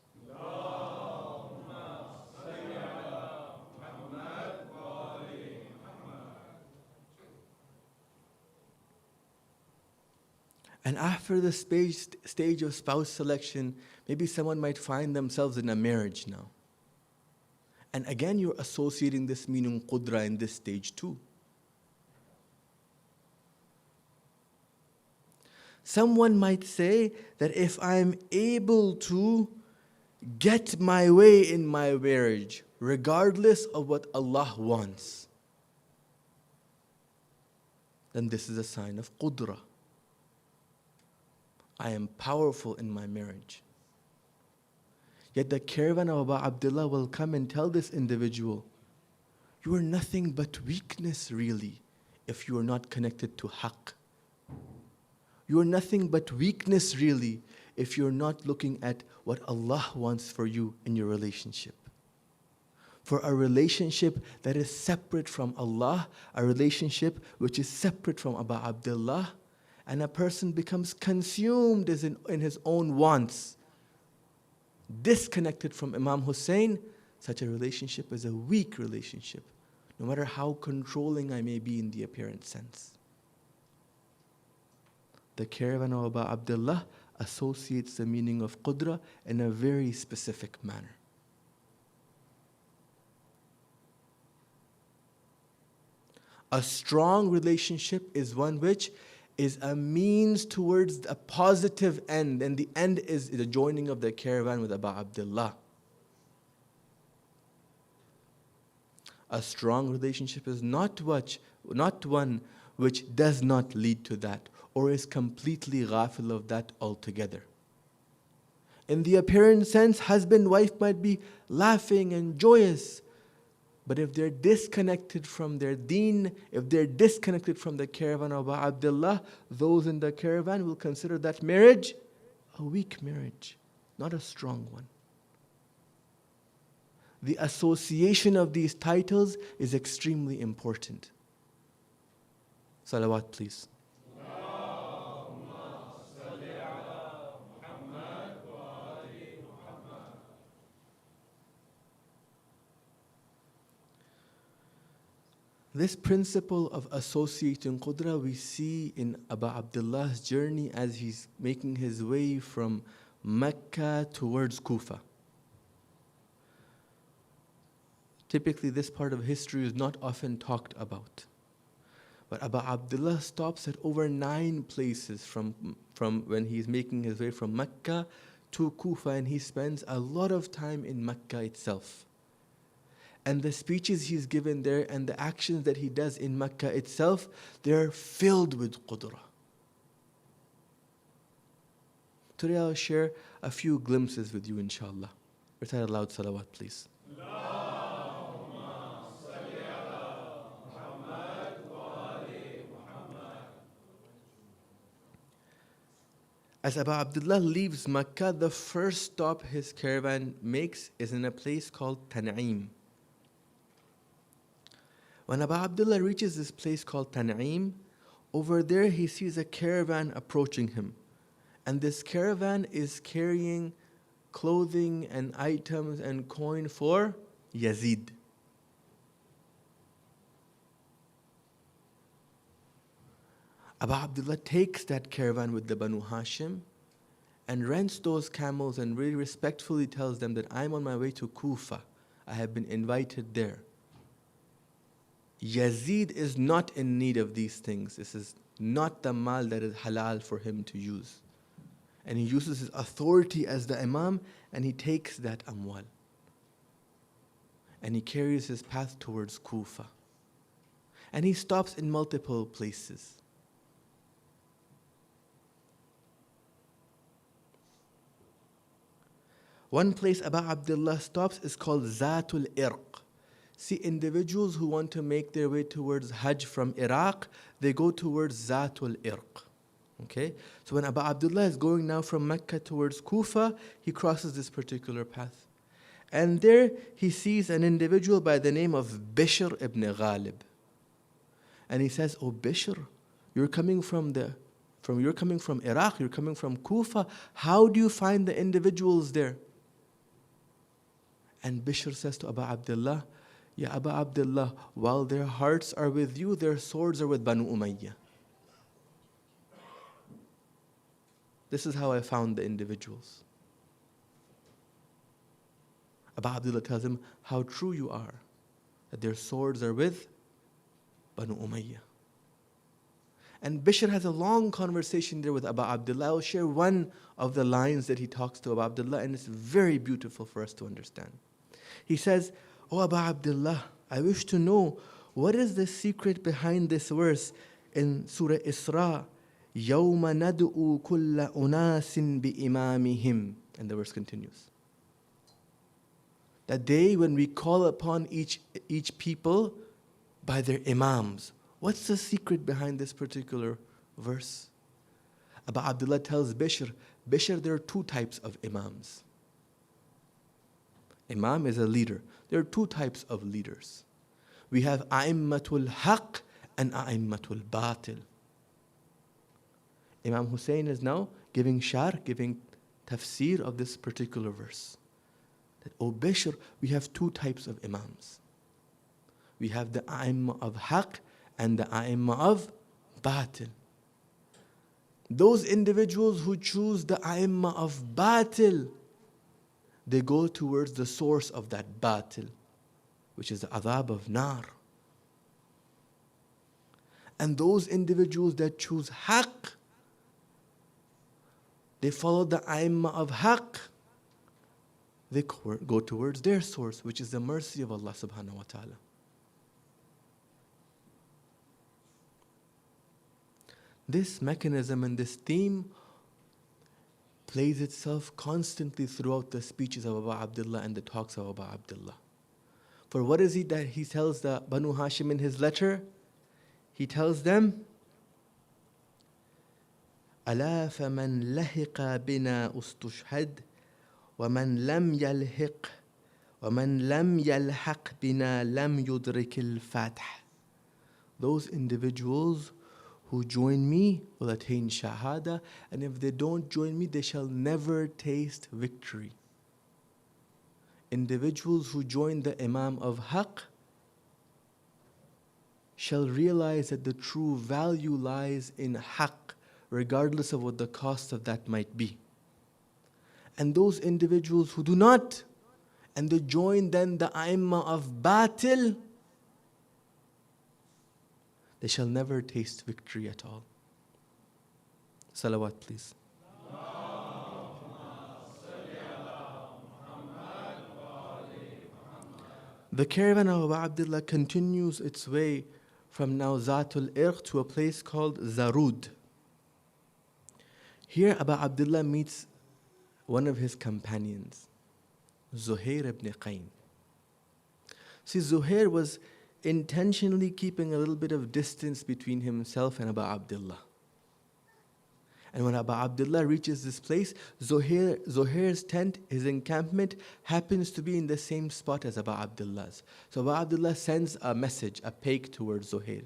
And after the stage of spouse selection, maybe someone might find themselves in a marriage now. And again, you're associating this meaning Qudrah in this stage too. Someone might say that if I'm able to get my way in my marriage, regardless of what Allah wants, then this is a sign of Qudrah. I am powerful in my marriage. Yet the caravan of Abu Abdullah will come and tell this individual, you are nothing but weakness really if you are not connected to haqq. You are nothing but weakness really if you're not looking at what Allah wants for you in your relationship. For a relationship that is separate from Allah, a relationship which is separate from Abu Abdullah, and a person becomes consumed in his own wants, disconnected from Imam Hussain, such a relationship is a weak relationship, no matter how controlling I may be in the apparent sense. The caravan of Abu Abdullah associates the meaning of Qudrah in a very specific manner. A strong relationship is one which is a means towards a positive end, and the end is the joining of the caravan with Abu Abdullah. A strong relationship is not one which does not lead to that, or is completely ghafil of that altogether. In the apparent sense, husband and wife might be laughing and joyous, but if they're disconnected from their deen, if they're disconnected from the caravan of Abu Abdullah, those in the caravan will consider that marriage a weak marriage, not a strong one. The association of these titles is extremely important. Salawat, please. This principle of associating Qudrah we see in Abu Abdullah's journey as he's making his way from Mecca towards Kufa. Typically, this part of history is not often talked about. But Abu Abdullah stops at over 9 places from when he's making his way from Mecca to Kufa, and he spends a lot of time in Mecca itself. And the speeches he's given there and the actions that he does in Mecca itself, they're filled with Qudrah. Today I'll share a few glimpses with you, inshallah. Recite aloud salawat, please. As Abu Abdullah leaves Mecca, the first stop his caravan makes is in a place called Tan'im. When Abu Abdullah reaches this place called Tan'im, over there he sees a caravan approaching him. And this caravan is carrying clothing and items and coin for Yazid. Abu Abdullah takes that caravan with the Banu Hashim and rents those camels and really respectfully tells them that I'm on my way to Kufa. I have been invited there. Yazid is not in need of these things. This is not the mal that is halal for him to use. And he uses his authority as the imam and he takes that amwal. And he carries his path towards Kufa. And he stops in multiple places. One place Abu Abdullah stops is called Zatul Irq. See, individuals who want to make their way towards Hajj from Iraq, they go towards Zatul Irq. Okay? So when Abu Abdullah is going now from Mecca towards Kufa, he crosses this particular path. And there he sees an individual by the name of Bishr ibn Ghalib. And he says, "Oh Bishr, you're coming from Iraq, you're coming from Kufa. How do you find the individuals there?" And Bishr says to Abu Abdullah, "Ya Abu Abdullah, while their hearts are with you, their swords are with Banu Umayyah." This is how I found the individuals. Abu Abdullah tells him how true you are, that their swords are with Banu Umayyah. And Bishr has a long conversation there with Abu Abdullah. I'll share one of the lines that he talks to Abu Abdullah, and it's very beautiful for us to understand. He says, "Oh Abu Abdullah, I wish to know what is the secret behind this verse in Surah Isra, يَوْمَ نَدْعُو كُلَّ أُنَاسٍ بِإِمَامِهِمْ." And the verse continues. That day when we call upon each people by their imams. What's the secret behind this particular verse? Abu Abdullah tells Bishr, there are two types of imams. Imam is a leader. There are two types of leaders. We have A'immatul Haq and A'immatul Batil. Imam Hussain is now giving tafsir of this particular verse. That, "Oh Bishr, we have two types of imams. We have the A'imma of Haq and the A'imma of Batil. Those individuals who choose the A'imma of Batil, they go towards the source of that Batil, which is the adhab of Nar. And those individuals that choose Haq, they follow the A'imma of Haq, they go towards their source, which is the mercy of Allah subhanahu wa ta'ala. This mechanism and this theme plays itself constantly throughout the speeches of Abu Abdullah and the talks of Abu Abdullah. For what is it that he tells the Banu Hashim in his letter? He tells them, أَلَا فَمَنْ لَحِقَ بِنَا أُسْتُشْهَدْ وَمَنْ لَمْ يَلْحِقْ وَمَنْ لَمْ يَلْحَقْ بِنَا لَمْ يُدْرِكِ الْفَاتِحِ. Those individuals who join me will attain shahada, and if they don't join me, they shall never taste victory. Individuals who join the Imam of Haq shall realize that the true value lies in Haq, regardless of what the cost of that might be. And those individuals who do not, and they join then the A'imma of Batil, they shall never taste victory at all. Salawat, please. The caravan of Abu Abdullah continues its way from now Zatul Irq to a place called Zarud. Here Abu Abdullah meets one of his companions, Zuhair ibn Qayn. See, Zuhair was intentionally keeping a little bit of distance between himself and Abu Abdullah. And when Abu Abdullah reaches this place, Zuhair's tent, his encampment, happens to be in the same spot as Abu Abdullah's. So Abu Abdullah sends a message, a pake towards Zuhair,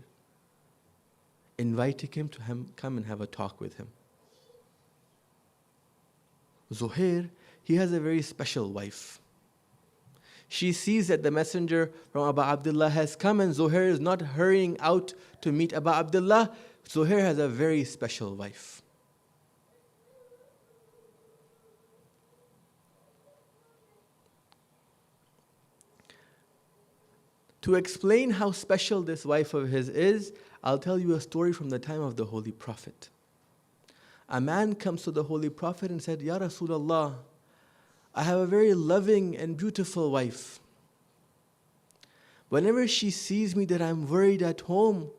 inviting him to come and have a talk with him. Zuhair, he has a very special wife. She sees that the messenger from Abu Abdullah has come, and Zuhair is not hurrying out to meet Abu Abdullah. Zuhair has a very special wife. To explain how special this wife of his is, I'll tell you a story from the time of the Holy Prophet. A man comes to the Holy Prophet and said, Ya Rasulullah, I have a very loving and beautiful wife. Whenever she sees me that I'm worried at home,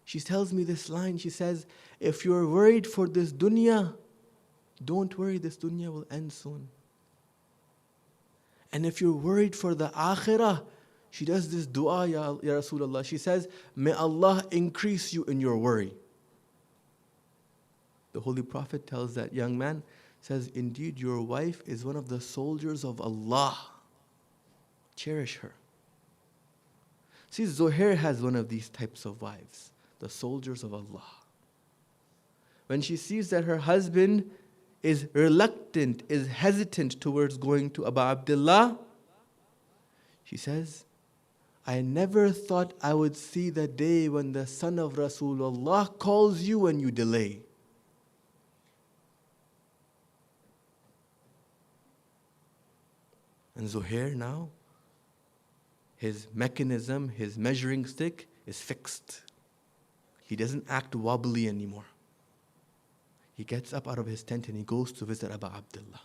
she tells me this line. She says, if you're worried for this dunya, don't worry, this dunya will end soon. And if you're worried for the akhirah, she does this dua, Ya Rasulullah. She says, may Allah increase you in your worry. The Holy Prophet tells that young man, says, indeed, your wife is one of the soldiers of Allah. Cherish her. See, Zuhair has one of these types of wives, the soldiers of Allah. When she sees that her husband is reluctant, is hesitant towards going to Abu Abdullah, she says, I never thought I would see the day when the son of Rasulullah calls you and you delay. And Zuhair now, his mechanism, his measuring stick is fixed. He doesn't act wobbly anymore. He gets up out of his tent and he goes to visit Abu Abdullah.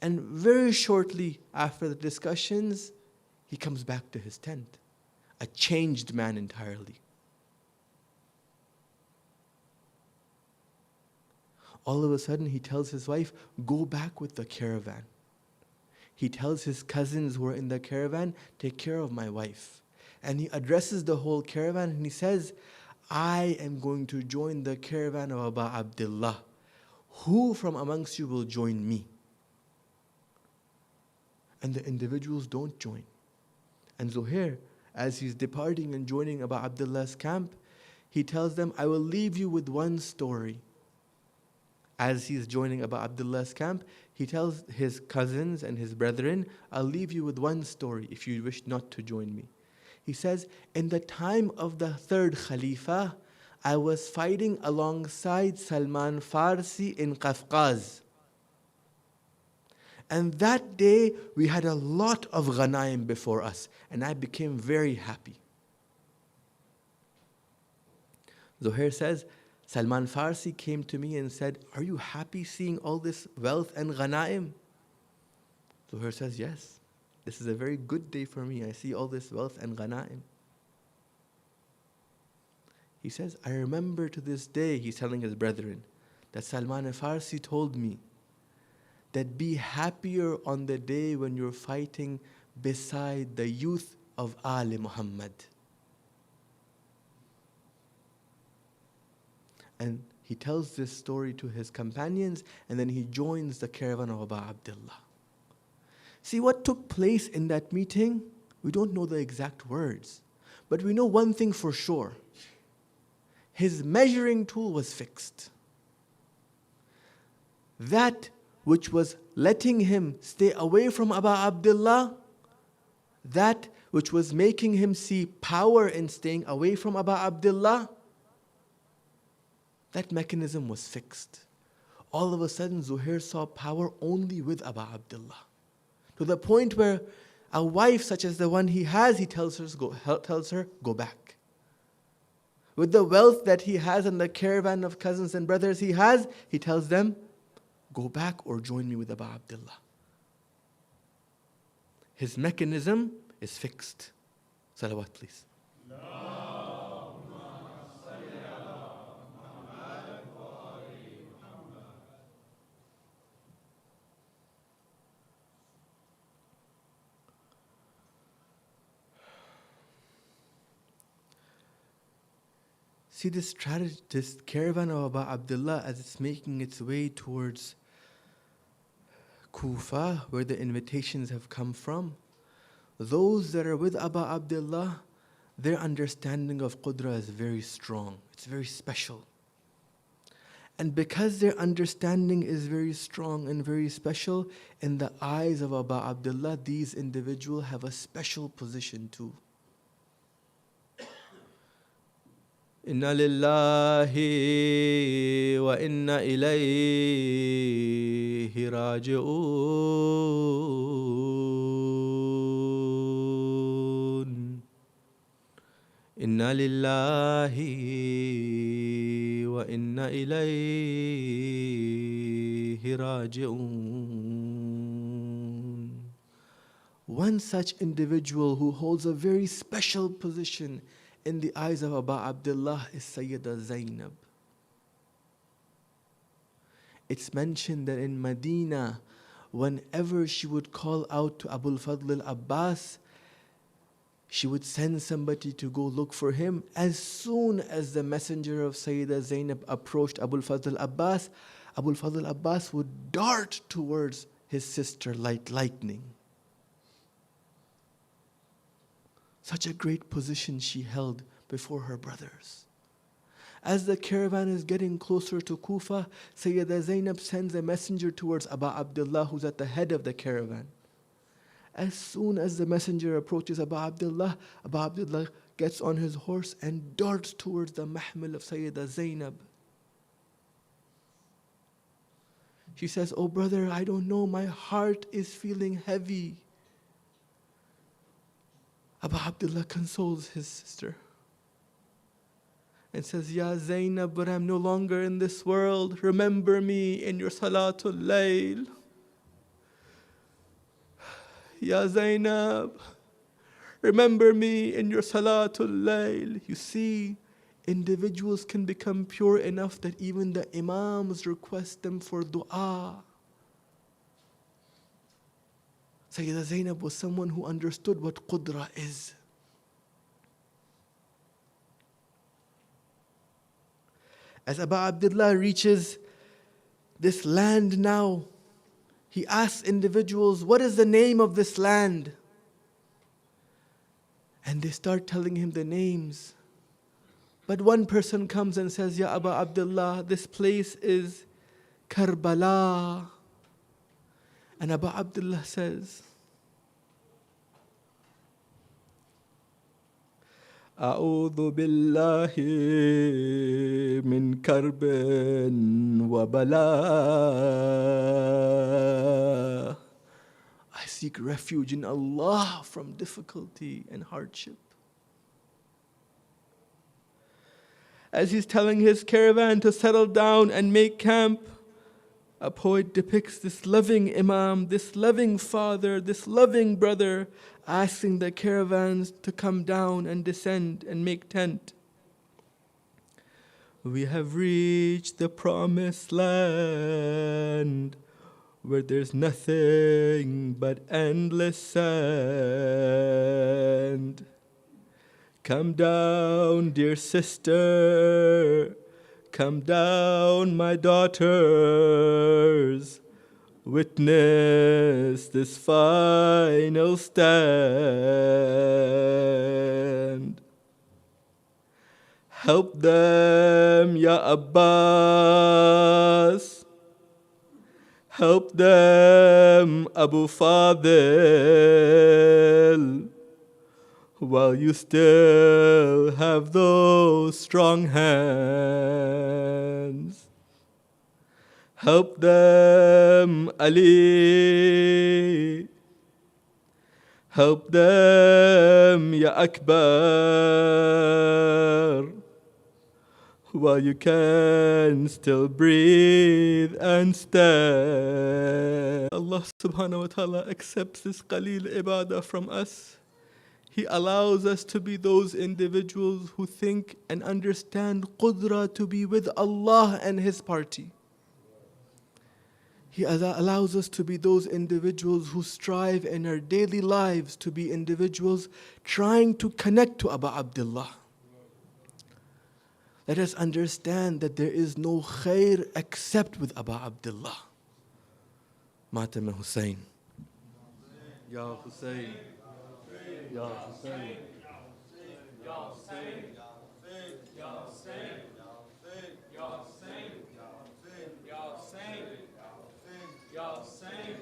And very shortly after the discussions, he comes back to his tent, a changed man entirely. All of a sudden, he tells his wife, go back with the caravan. He tells his cousins who are in the caravan, take care of my wife. And he addresses the whole caravan and he says, I am going to join the caravan of Abu Abdullah. Who from amongst you will join me? And the individuals don't join. And Zuhair, as he's departing and joining Abu Abdullah's camp, he tells them, I will leave you with one story. As he's joining Abu Abdullah's camp, he tells his cousins and his brethren, I'll leave you with one story if you wish not to join me. He says, in the time of the third Khalifa, I was fighting alongside Salman Farsi in Kafkaz. And that day, we had a lot of ghanaim before us, and I became very happy. Zuhair says, Salman Farsi came to me and said, are you happy seeing all this wealth and ghanaim? Zuhair says, yes, this is a very good day for me. I see all this wealth and ghanaim. He says, I remember to this day, he's telling his brethren, that Salman Farsi told me that be happier on the day when you're fighting beside the youth of Ali Muhammad. And he tells this story to his companions, and then he joins the caravan of Abu Abdullah. See what took place in that meeting? We don't know the exact words, but we know one thing for sure. His measuring tool was fixed. That which was letting him stay away from Abu Abdullah, that which was making him see power in staying away from Abu Abdullah, that mechanism was fixed. All of a sudden, Zuhair saw power only with Abu Abdullah. To the point where a wife such as the one he has, he tells her, go back. With the wealth that he has and the caravan of cousins and brothers he has, he tells them, go back or join me with Abu Abdullah. His mechanism is fixed. Salawat, please. See this strategy, this caravan of Abu Abdullah, as it's making its way towards Kufa, where the invitations have come from. Those that are with Abu Abdullah, their understanding of Qudrah is very strong. It's very special. And because their understanding is very strong and very special, in the eyes of Abu Abdullah, these individuals have a special position too. Inna lillahi wa inna ilayhi raji'un. Inna lillahi wa inna ilayhi raji'un. One such individual who holds a very special position in the eyes of Abu Abdullah is Sayyidah Zainab. It's mentioned that in Medina, whenever she would call out to Abu al-Fadl al-Abbas, she would send somebody to go look for him. As soon as the messenger of Sayyidah Zainab approached Abu al-Fadl al-Abbas, Abu al-Fadl al-Abbas would dart towards his sister like lightning. Such a great position she held before her brothers. As the caravan is getting closer to Kufa, Sayyidah Zainab sends a messenger towards Abu Abdullah, who's at the head of the caravan. As soon as the messenger approaches Abu Abdullah gets on his horse and darts towards the mahmal of Sayyidah Zainab. She says, "Oh brother, I don't know, my heart is feeling heavy." Abu Abdullah consoles his sister and says, "Ya Zainab, but I'm no longer in this world. Remember me in your Salatul Layl. Ya Zainab, remember me in your Salatul Layl." You see, individuals can become pure enough that even the Imams request them for dua. Sayyidah Zainab was someone who understood what Qudrah is. As Abu Abdullah reaches this land now, he asks individuals, "What is the name of this land?" And they start telling him the names. But one person comes and says, "Ya Abu Abdullah, this place is Karbala." And Abu Abdullah says, "A'udhu billahi min karbin wa bala." I seek refuge in Allah from difficulty and hardship. As he's telling his caravan to settle down and make camp, a poet depicts this loving Imam, this loving father, this loving brother, asking the caravans to come down and descend and make tent. "We have reached the promised land, where there's nothing but endless sand. Come down, dear sister, come down, my daughters, witness this final stand. Help them, Ya Abbas, help them, Abu Fadil, while you still have those strong hands. Help them, Ali. Help them, Ya Akbar, while you can still breathe and stand." Allah subhanahu wa ta'ala accepts this qaleel ibadah from us. He allows us to be those individuals who think and understand Qudrah to be with Allah and His party. He allows us to be those individuals who strive in our daily lives to be individuals trying to connect to Abu Abdullah. Let us understand that there is no khair except with Aba Abdullah. Matam Hussain. Ya Hussain. Ya Hussain. Ya Hussain. Ya Hussain. Ya Hussain. Ya Hussain. Ya Hussain. Ya Hussain.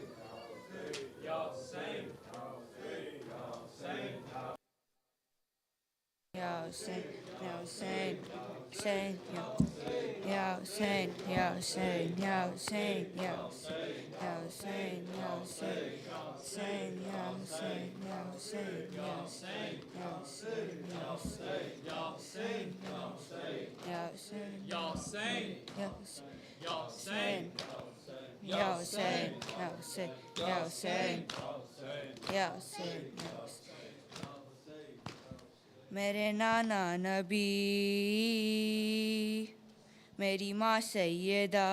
Ya Hussain, Ya Hussain, Hussain, Ya Hussain, Ya Hussain, Ya Hussain, Ya Hussain, Ya Hussain, Ya Hussain, Hussain, Ya Hussain, Ya Hussain, Ya Hussain, Ya Hussain, Ya Hussain, Ya Hussain, Ya Hussain, Ya Hussain, Ya Hussain, Ya Hussain, Ya Hussain, Ya Hussain, Ya Hussain, Ya Hussain. میرے نانا نبی، میری ماں سیدہ،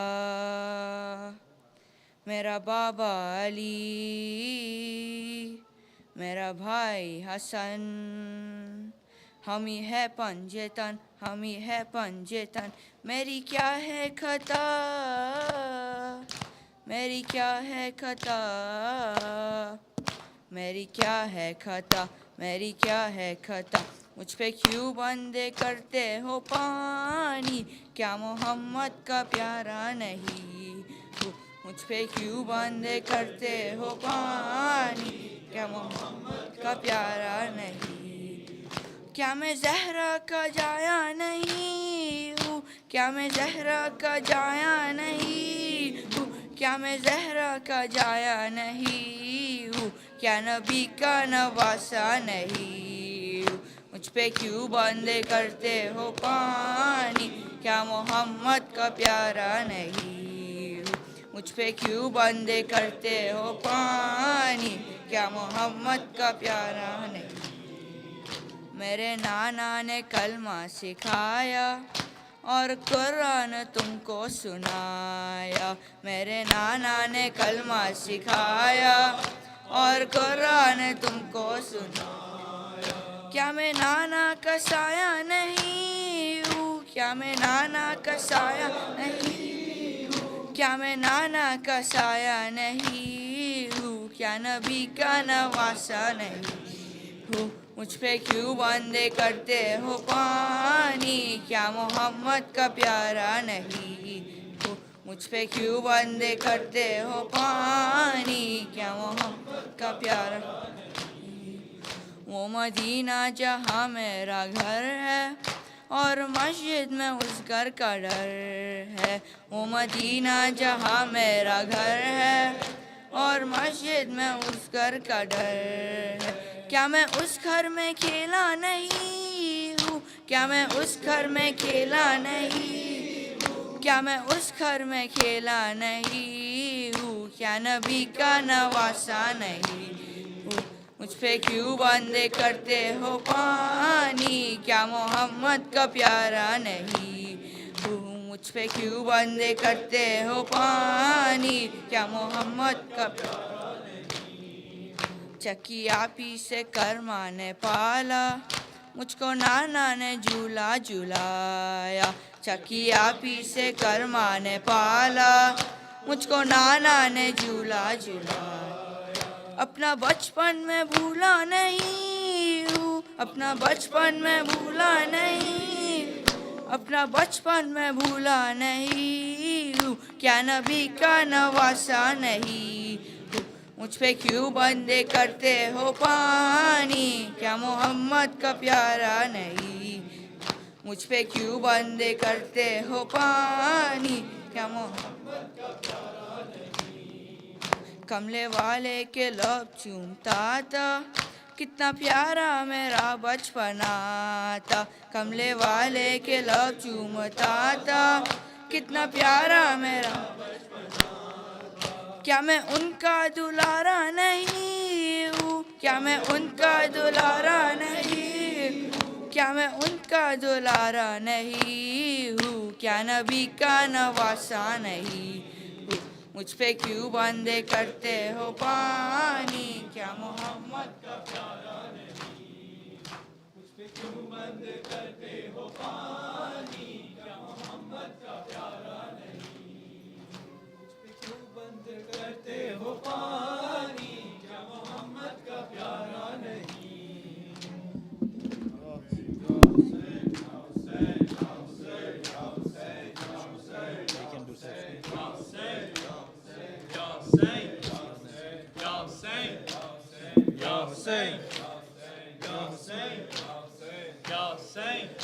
میرا بابا علی، میرا بھائی حسن، ہم ہی ہے پنجتن، ہم ہی ہے پنجتن، میری کیا ہے خطا، میری کیا ہے خطا، میری کیا ہے خطا، میری کیا ہے خطا، مجھ پہ کیوں بندے کرتے ہو پانی، کیا محمد کا پیارا نہیں، مجھ پہ کیوں بندے کرتے ہو پانی، کیا محمد کا پیارا نہیں، کیا میں زہرا کا جایا نہیں ہوں، کیا میں زہرا کا جایا نہیں ہوں، کیا میں زہرا کا جایا نہیں ہوں، کیا نبی کا نواسا نہیں ہوں، مجھ پہ کیوں بندے کرتے ہو پانی، کیا محمد کا پیارا نہیں ہوں، مجھ پہ کیوں بندے کرتے ہو پانی، کیا محمد کا پیارا نہیں، میرے نانا نے کلمہ سکھایا اور قرآن تم کو سنایا، میرے نانا نے کلمہ سکھایا اور قرآن تم کو سنایا، کیا میں نانا کا سایہ نہیں ہوں، کیا میں نانا کا سایہ نہیں ہوں، کیا میں نانا کا سایہ نہیں ہوں، کیا نبی کا نواسا نہیں ہوں، مجھ پہ کیوں بندے کرتے ہو پانی، کیا محمد کا پیارا نہیں ہوں، مجھ پہ کیوں بندے کرتے ہو پانی، کیا محمد کا پیارا نہیں، وہ مدینہ جہاں میرا گھر ہے اور مسجد میں اس گھر کا ڈر ہے، وہ مدینہ جہاں میرا گھر ہے اور مسجد میں اس گھر کا ڈر ہے، کیا میں اس گھر میں کھیلا نہیں ہوں، کیا میں اس گھر میں کھیلا نہیں ہوں، کیا میں اس گھر میں کھیلا نہیں ہوں، کیا نبی کا نواسا نہیں ہوں، مجھ پہ کیوں بندے کرتے ہو پانی، کیا محمد کا پیارا نہیں ہوں، مجھ پہ کیوں بندے کرتے ہو پانی، کیا محمد کا پیارا، چکی آپی سے کرما نے پالا، مجھ کو نانا نے جھولا جھلایا، چکی آپی سے کرما نے پالا، مجھ کو نانا نے جھولا جھلایا، اپنا بچپن میں بھولا نہیں ہوں، اپنا بچپن میں بھولا نہیں، اپنا بچپن میں بھولا نہیں ہوں، کیا نبی کا نواسا نہیں ہوں، مجھ پہ کیوں بندے کرتے ہو پانی، کیا محمد کا پیارا نہیں، مجھ پہ کیوں بندے کرتے ہو پانی، کیا محمد کا پیارا نہیں، کملے والے کے لب چومتا تھا، کتنا پیارا میرا بچپنا تھا، کملے والے کے لب چومتا تھا، کتنا پیارا میرا، کیا میں ان کا دلارا نہیں ہوں، کیا میں ان کا دلارا نہیں ہوں، کیا میں ان کا دلارا نہیں ہوں، کیا نبی کا نواسا نہیں ہوں، مجھ پہ کیوں بندے کرتے ہو پانی، کیا محمد کا پیارا نہیں، مجھ پہ کیوں بندے کرتے ہو پانی، पानी क्या मोहम्मद का प्यारा नहीं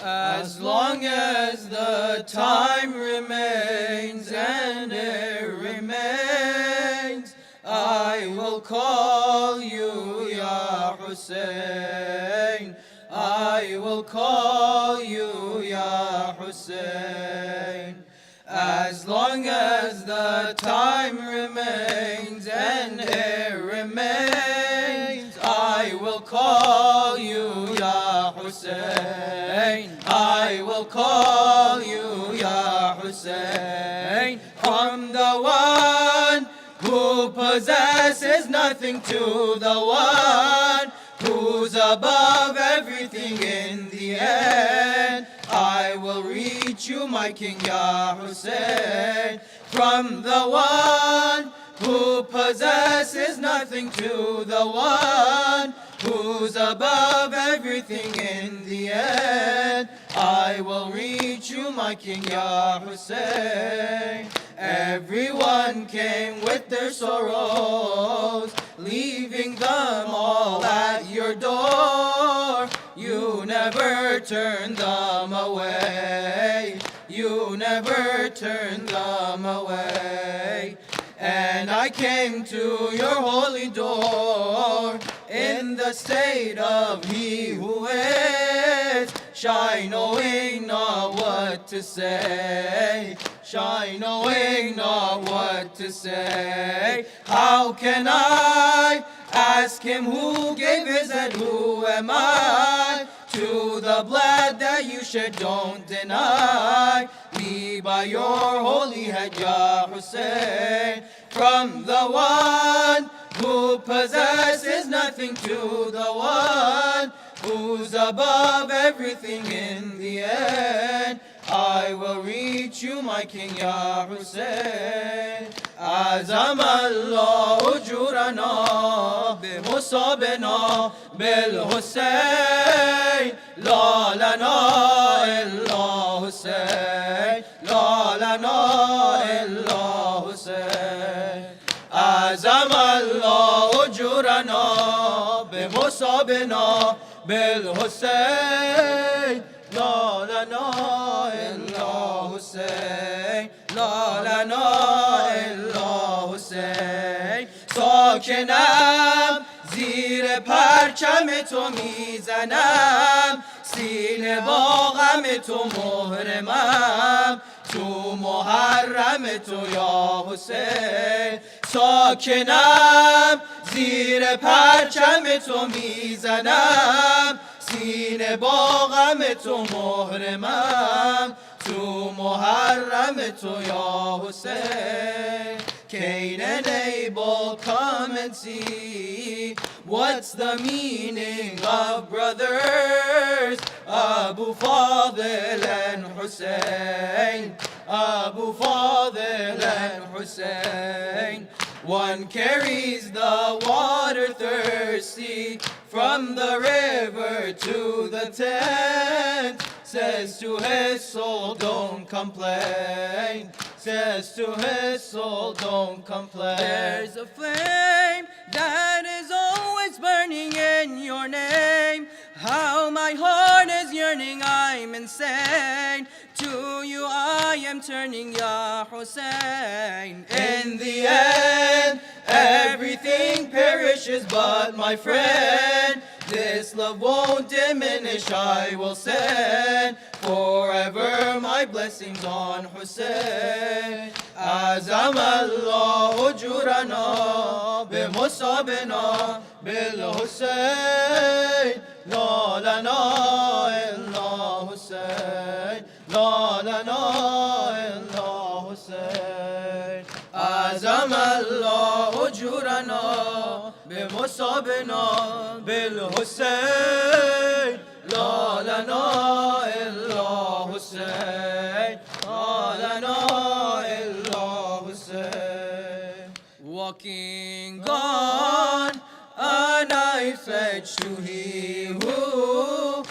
As long as the time remains and air remains, I will call you, Ya Hussein. I will call you, Ya Hussein. As long as the time remains and air remains, I will call you, Ya Hussein. I will call you, Ya Hussein. From the one who possesses nothing to the one who's above everything in the end. I will reach you, my King, Ya Hussein. From the one who possesses nothing to the one who's above everything in the end. I will reach you, my King, Ya Hussein. Everyone came with their sorrows, leaving them all at your door. You never turned them away. You never turned them away. And I came to your holy door in the state of he who is, shy knowing not what to say, shy knowing not what to say. How can I ask him who gave his head? Who am I? To the blood that you shed, don't deny me by your holy head, Ya Hussein. From the one who possesses nothing to the one who's above everything in the end, I will reach you, my King, Ya Hussein. عزم الله أجورنا بمصابنا بالحسين. لا لنا إلا حسين، لا لنا إلا حسين. عزم الله أجورنا بمصابنا بالحسين. لا لنا إلا حسين، لا لنا إلا حسین. ساکنم زیر پرچم تو میزنم، سینه با غم تو محرمم، تو محرم تو یا حسین. ساکنم زیر پرچم تو میزنم، سینه با غم تو محرمم، تو محرم تو یا حسین. Cain and Abel, come and see what's the meaning of brothers. Abu Fadl and Hussein, Abu Fadl and Hussein. One carries the water thirsty from the river to the tent, says to his soul, don't complain, says to his soul, don't complain. There's a flame that is always burning in your name. How my heart is yearning, I'm insane. To you I am turning, Ya Hussein. In the end, everything perishes, but my friend, this love won't diminish, I will send forever my blessings on Hussein. عزم الله أجورنا بمصابنا بالحسين. لا لنا إلا حسين، لا لنا إلا حسين. عزم الله أجورنا بمصابنا بالحسين. لا لنا إلا حسين، لا لنا إلا حسين. walking on a knife's edge to he who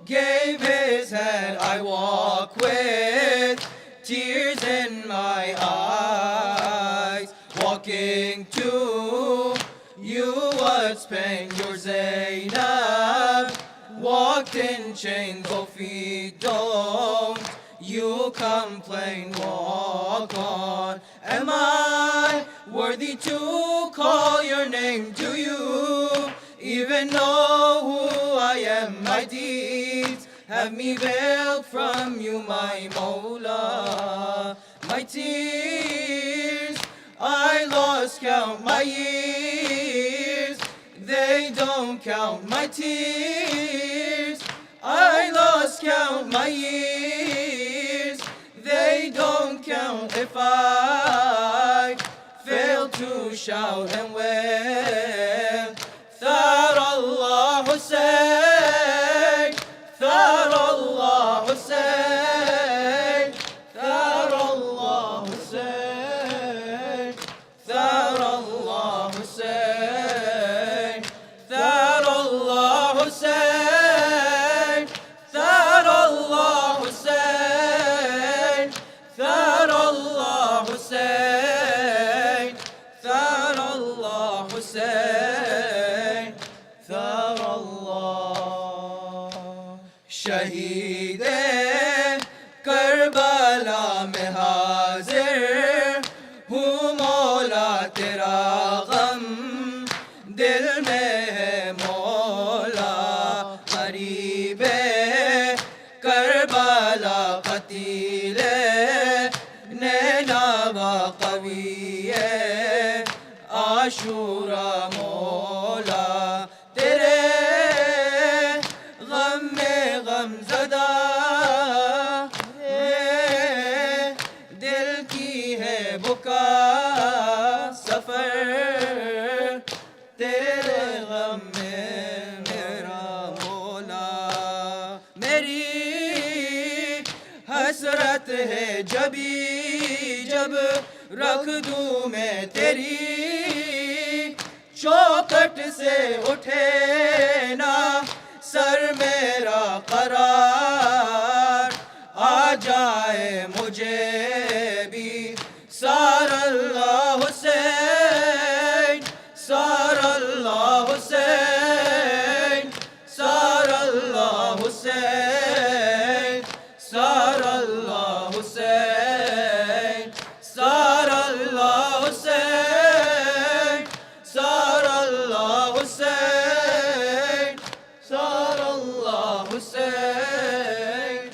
gave his head. I walk with tears in my eyes, walking to you would spend your Zainab, walked in chains, oh feet, don't you complain, walk on. Am I worthy to call your name? Do you even know who I am? My deeds have me veiled from you, my Mawla. My tears, I lost count, my years, they don't count. My tears, I lost count, my years, they don't count. If I fail to shout and wail, Thar Allah Hussain, Thar Allah Hussain, Thar Allah Hussain, Thar Allah Hussain, Thar Allah Hussain, Thar Allah Hussain, Thar Allah Hussain, Thar Allah Hussain, Thar Allah. Shaheed Karbala mein hazir hu Mola, tera gham dil mein hai Mola. Qareeb Karbala qatil naina wa qawi Ashura Mola. Tere gham mein gham zada hai, dil ki hai buka safar. Tere gham mein mera Mola. Meri hasrat hai jabi jab rakh dوں میں تیری choked سے اٹھے نا سر میرا قرار آ جائے مجھے بھی سار اللہ حسین سار اللہ حسین سار اللہ حسین سار اللہ حسین سار اللہ حسین سار اللہ حسین سار اللہ حسین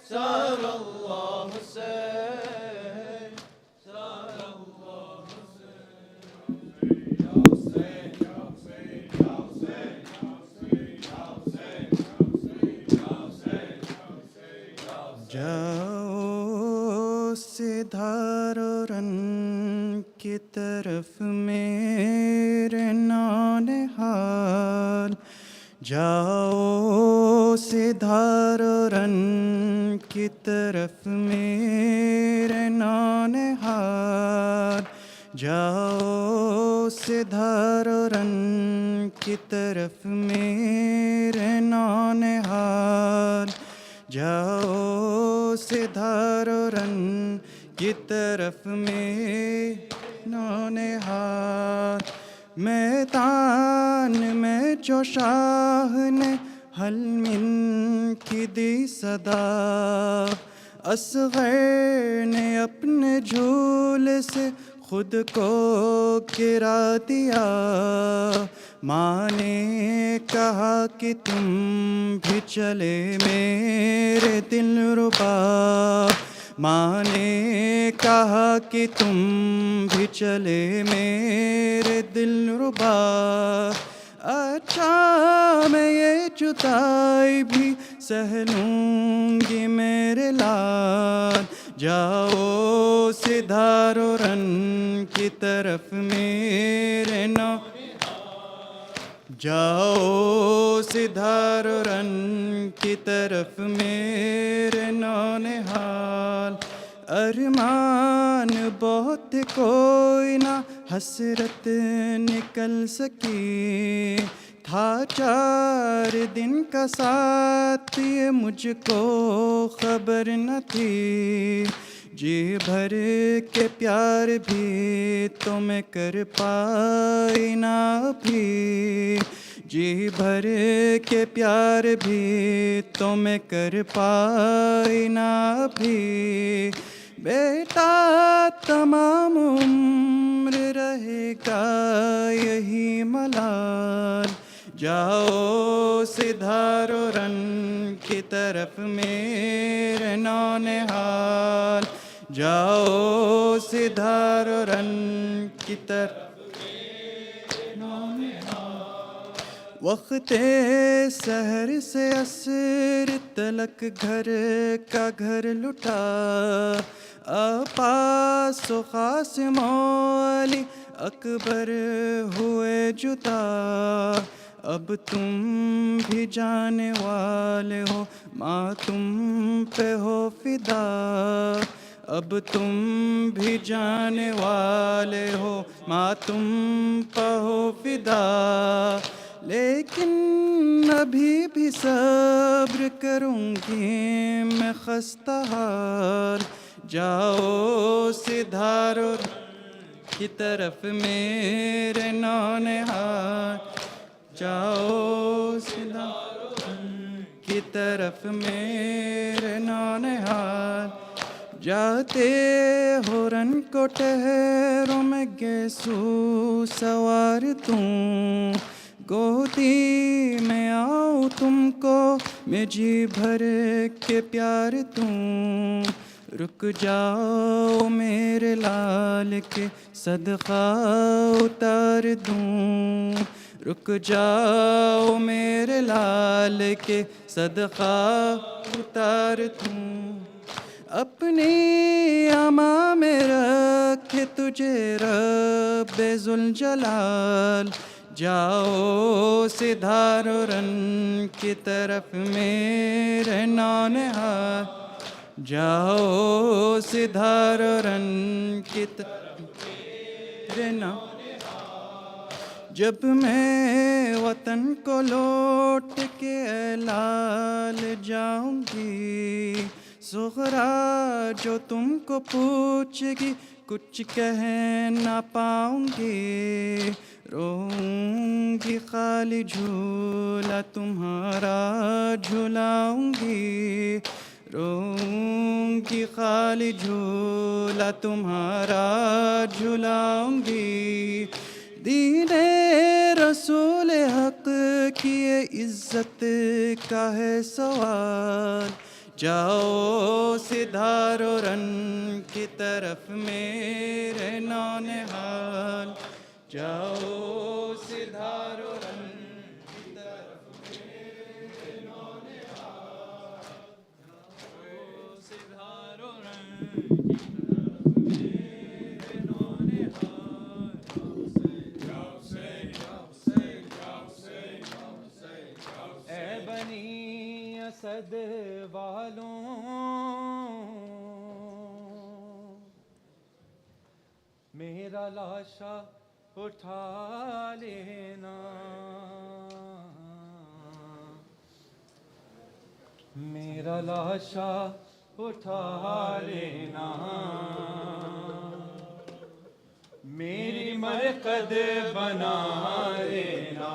سار اللہ حسین سار اللہ جاؤ سدھار رن کی طرف میرے نانہال، جاؤ سدھار رن کی طرف میرے نانہال، جاؤ سدھار رن کی طرف میرے نانہال، جاؤ سدھار رن کی طرف میں نانہال، میدان میں جو شاہ نے حلمن کی دی صدا، اصغر نے اپنے جھول سے خود کو گرا دیا، ماں نے کہا کہ تم بھی چلے میرے دل ربا، ماں نے کہا کہ تم بھی چلے میرے دل ربا، اچھا میں یہ جدائی بھی سہ لوں گی میرے لال، جاؤ سدھار رن کی طرف میرے نا، جاؤ سدھار رن کی طرف میرے نانہال، ارمان بہت کوئی نہ حسرت نکل سکی. تھا 4 دن کا ساتھ یہ مجھ کو خبر نہ تھی. جی بھر کے پیار بھی تو میں کر پائی نہ بھی. جی بھر کے پیار بھی تو میں کر پائی نہ بھی. بیٹا تمام عمر رہے گا یہی ملال. جاؤ سدھارو رن کی طرف میرے نونہال. جاؤ سدھارو رن کی طرف میرے نونہال. وقت سحر سے عصر تلک گھر کا گھر لٹا. عباس و قاسم و علی اکبر ہوئے جدا. اب تم بھی جانے والے ہو ماں تم پہ ہو فدا. اب تم بھی جانے والے ہو ماں تم پہ ہو فدا. لیکن ابھی بھی صبر کروں گی میں خستہ حال. جاؤ سدھارو کی طرف میرے نونہال. جاؤ سدھارو کی طرف میرے نونہال. جاتے ہو رن کو ٹہروں میں گیسو سوار توں. گودی میں آؤں تم کو میں جی بھر کے پیار توں. رک جاؤ میرے لال کے صدقہ اتار دوں. رک جاؤ میرے لال کے صدقہ اتار دوں. اپنی اما میں رکھے تجھے رب ذوالجلال. جاؤ سدھارو رن کی طرف میرے نونہال. جاؤ سدھارو رن کی طرف میرے نونہال. جب میں وطن کو لوٹ کے اے لال جاؤں گی. زہرا جو تم کو پوچھے گی کچھ کہہ نہ پاؤں گی. روؤں گی خالی جھولا تمہارا جھولاؤں گی. روؤں گی خالی جھولا تمہارا جھولاؤں گی. دین رسول حق کی عزت کا ہے سوال. جاؤ سدھارو رن کی طرف میرے نونہال. جاؤ سدھارو رن کی طرف میرے نونہال. جاؤ سدھارو رن کی طرف میرے نونہال. اے بنی اسد والوں میرا لاشا اٹھا لینا. میرا لاشا اٹھا لینا. میری مرقد بنا لینا.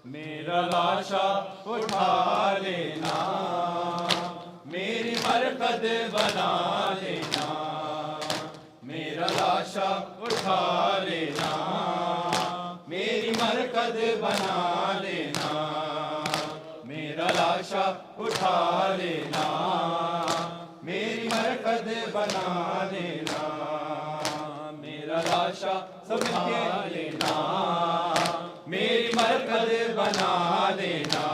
میرا لاشا اٹھا لینا. میری مرقد بنا لینا. میرا لاشا اٹھا لینا. میری مرقد بنا لینا. میرا لاشا اٹھا لینا. میری مرقد بنا لینا. میرا لاشا سب کے لینا. میری مرقد بنا لینا.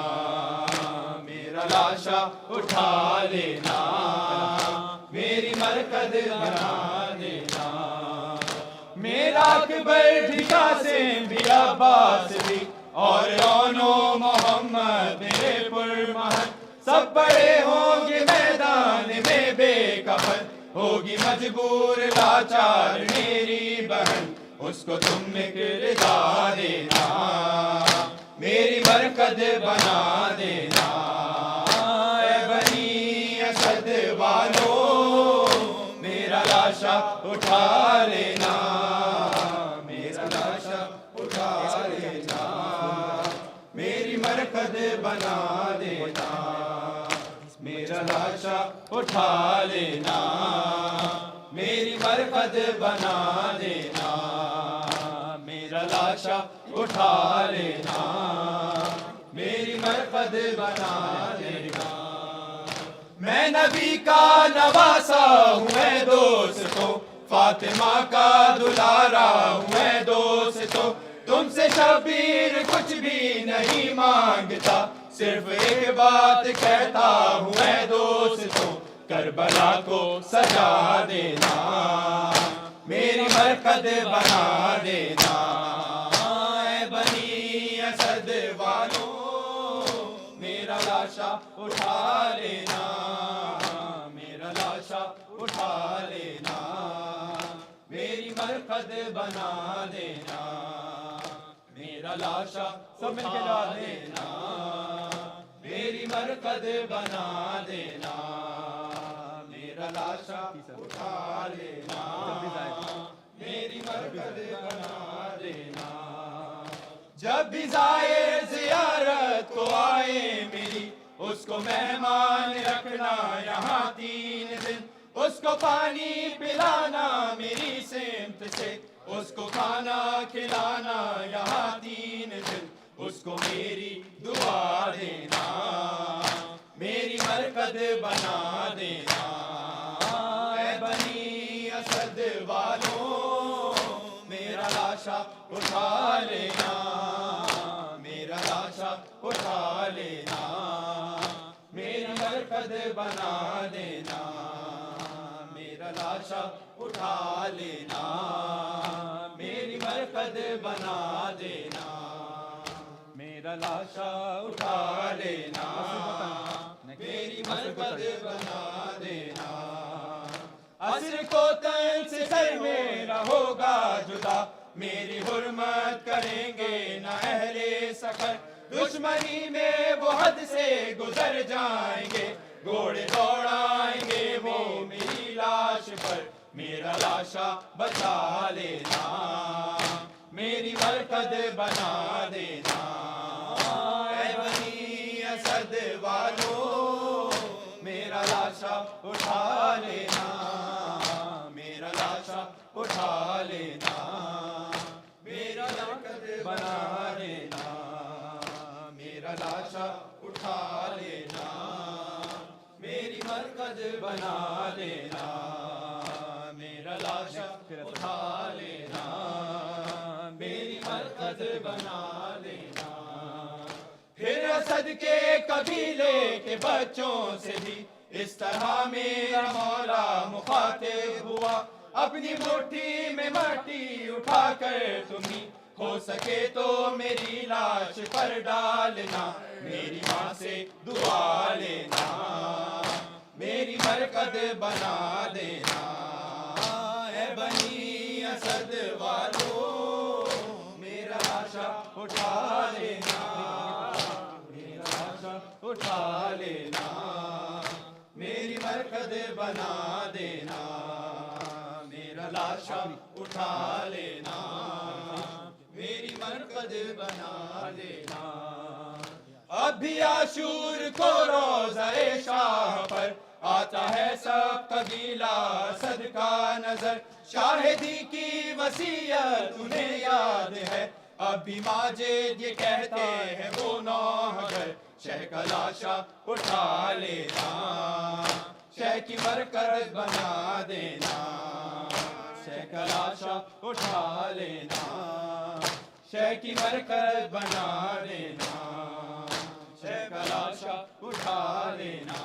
میرا لاشا اٹھا لینا. میری مرقد بنا لینا. میرا اکبر بھی قاسم بھی عباس بھی اور اونو محمد میرے پرمحل سب پڑے ہوں گے میدان میں بے کفن. ہوگی مجبور لاچار میری بہن اس کو تم اقتدا دینا میری مرکز بنا دینا اے بنی اسد والو میرا لاشا اٹھا لینا میرا لاشا اٹھا لینا میری مرکز بنا دینا میرا لاشا اٹھا لینا میری مرکز بنا دینا میرا لاشا اٹھا لینا میری مرکز بنا دینا میں نبی کا نواسا ہوں میں دوستو فاطمہ کا دلارا ہوں میں دوستو تم سے شبیر کچھ بھی نہیں مانگتا صرف ایک بات کہتا ہوں میں دوستو کربلا کو سجا دینا میری مرکز بنا دینا اے بنی اسد والو میرا لاشا اٹھا لینا میرا لاشا اٹھا لینا میری مرکز بنا دینا میرا لاشا سب مل کے لا دینا میری مرکز بنا دینا میرا لاشا اٹھا لینا میری مرکز بنا دینا جب بھی زائر زیارت کو آئے میری اس کو مہمان رکھنا یہاں 3 دن اس کو پانی پلانا میری سمت سے اس کو کھانا کھلانا یہاں 3 دن اس کو میری دعا دینا میری مرکز بنا دینا اے بنی اسد والو میرا لاشا اٹھا لینا میرا لاشا اٹھا لینا میری مرکز بنا دینا میرا لاشا اٹھا لینا میری مرکز بنا دینا میرا لاشا اٹھا لینا میری مرکز بنا دینا عصر کو تن سے سر میرا ہوگا جدا میری حرمت کریں گے نہ اہل سفر دشمنی میں وہ حد سے گزر جائیں گے گھوڑے دوڑائیں گے وہ میری لاش پر میرا لاشا بچا لینا میری مرکز بنا دینا اے بنی اسد والو میرا لاشا اٹھا لینا میرا لاشا اٹھا لینا میرا مرکز بنا دینا میرا لاشا اٹھا لینا میری مرکز بنا دینا میرا لاشا اٹھا لینا میری مرکز بنا لینا پھر اسد کے قبیلے کے بچوں سے بھی اس طرح میرا مولا مخاطب ہوا اپنی مٹھی میں مٹی اٹھا کر تمہیں ہو سکے تو میری لاش پر ڈالنا میری ماں سے دعا لینا میری مرکز بنا دینا اے بنی اسد والو میرا لاشا اٹھا لینا میرا لاشا اٹھا لینا میری مرکز بنا دینا میرا لاشا اٹھا لینا میری مرکز بنا دینا اب بھی عاشور کو روزہ شاہ پر آتا ہے سب قبیلہ اسد کا نظر شاہدی کی وصیت انہیں یاد ہے اب بھی ماجد یہ کہتے ہیں وہ نوحگر شہ کا لاشا اٹھا لینا شہ کی مرکز بنا دینا شہ کا لاشا اٹھا لینا شہ کی مرکز بنا دینا شہ کا لاشا اٹھا لینا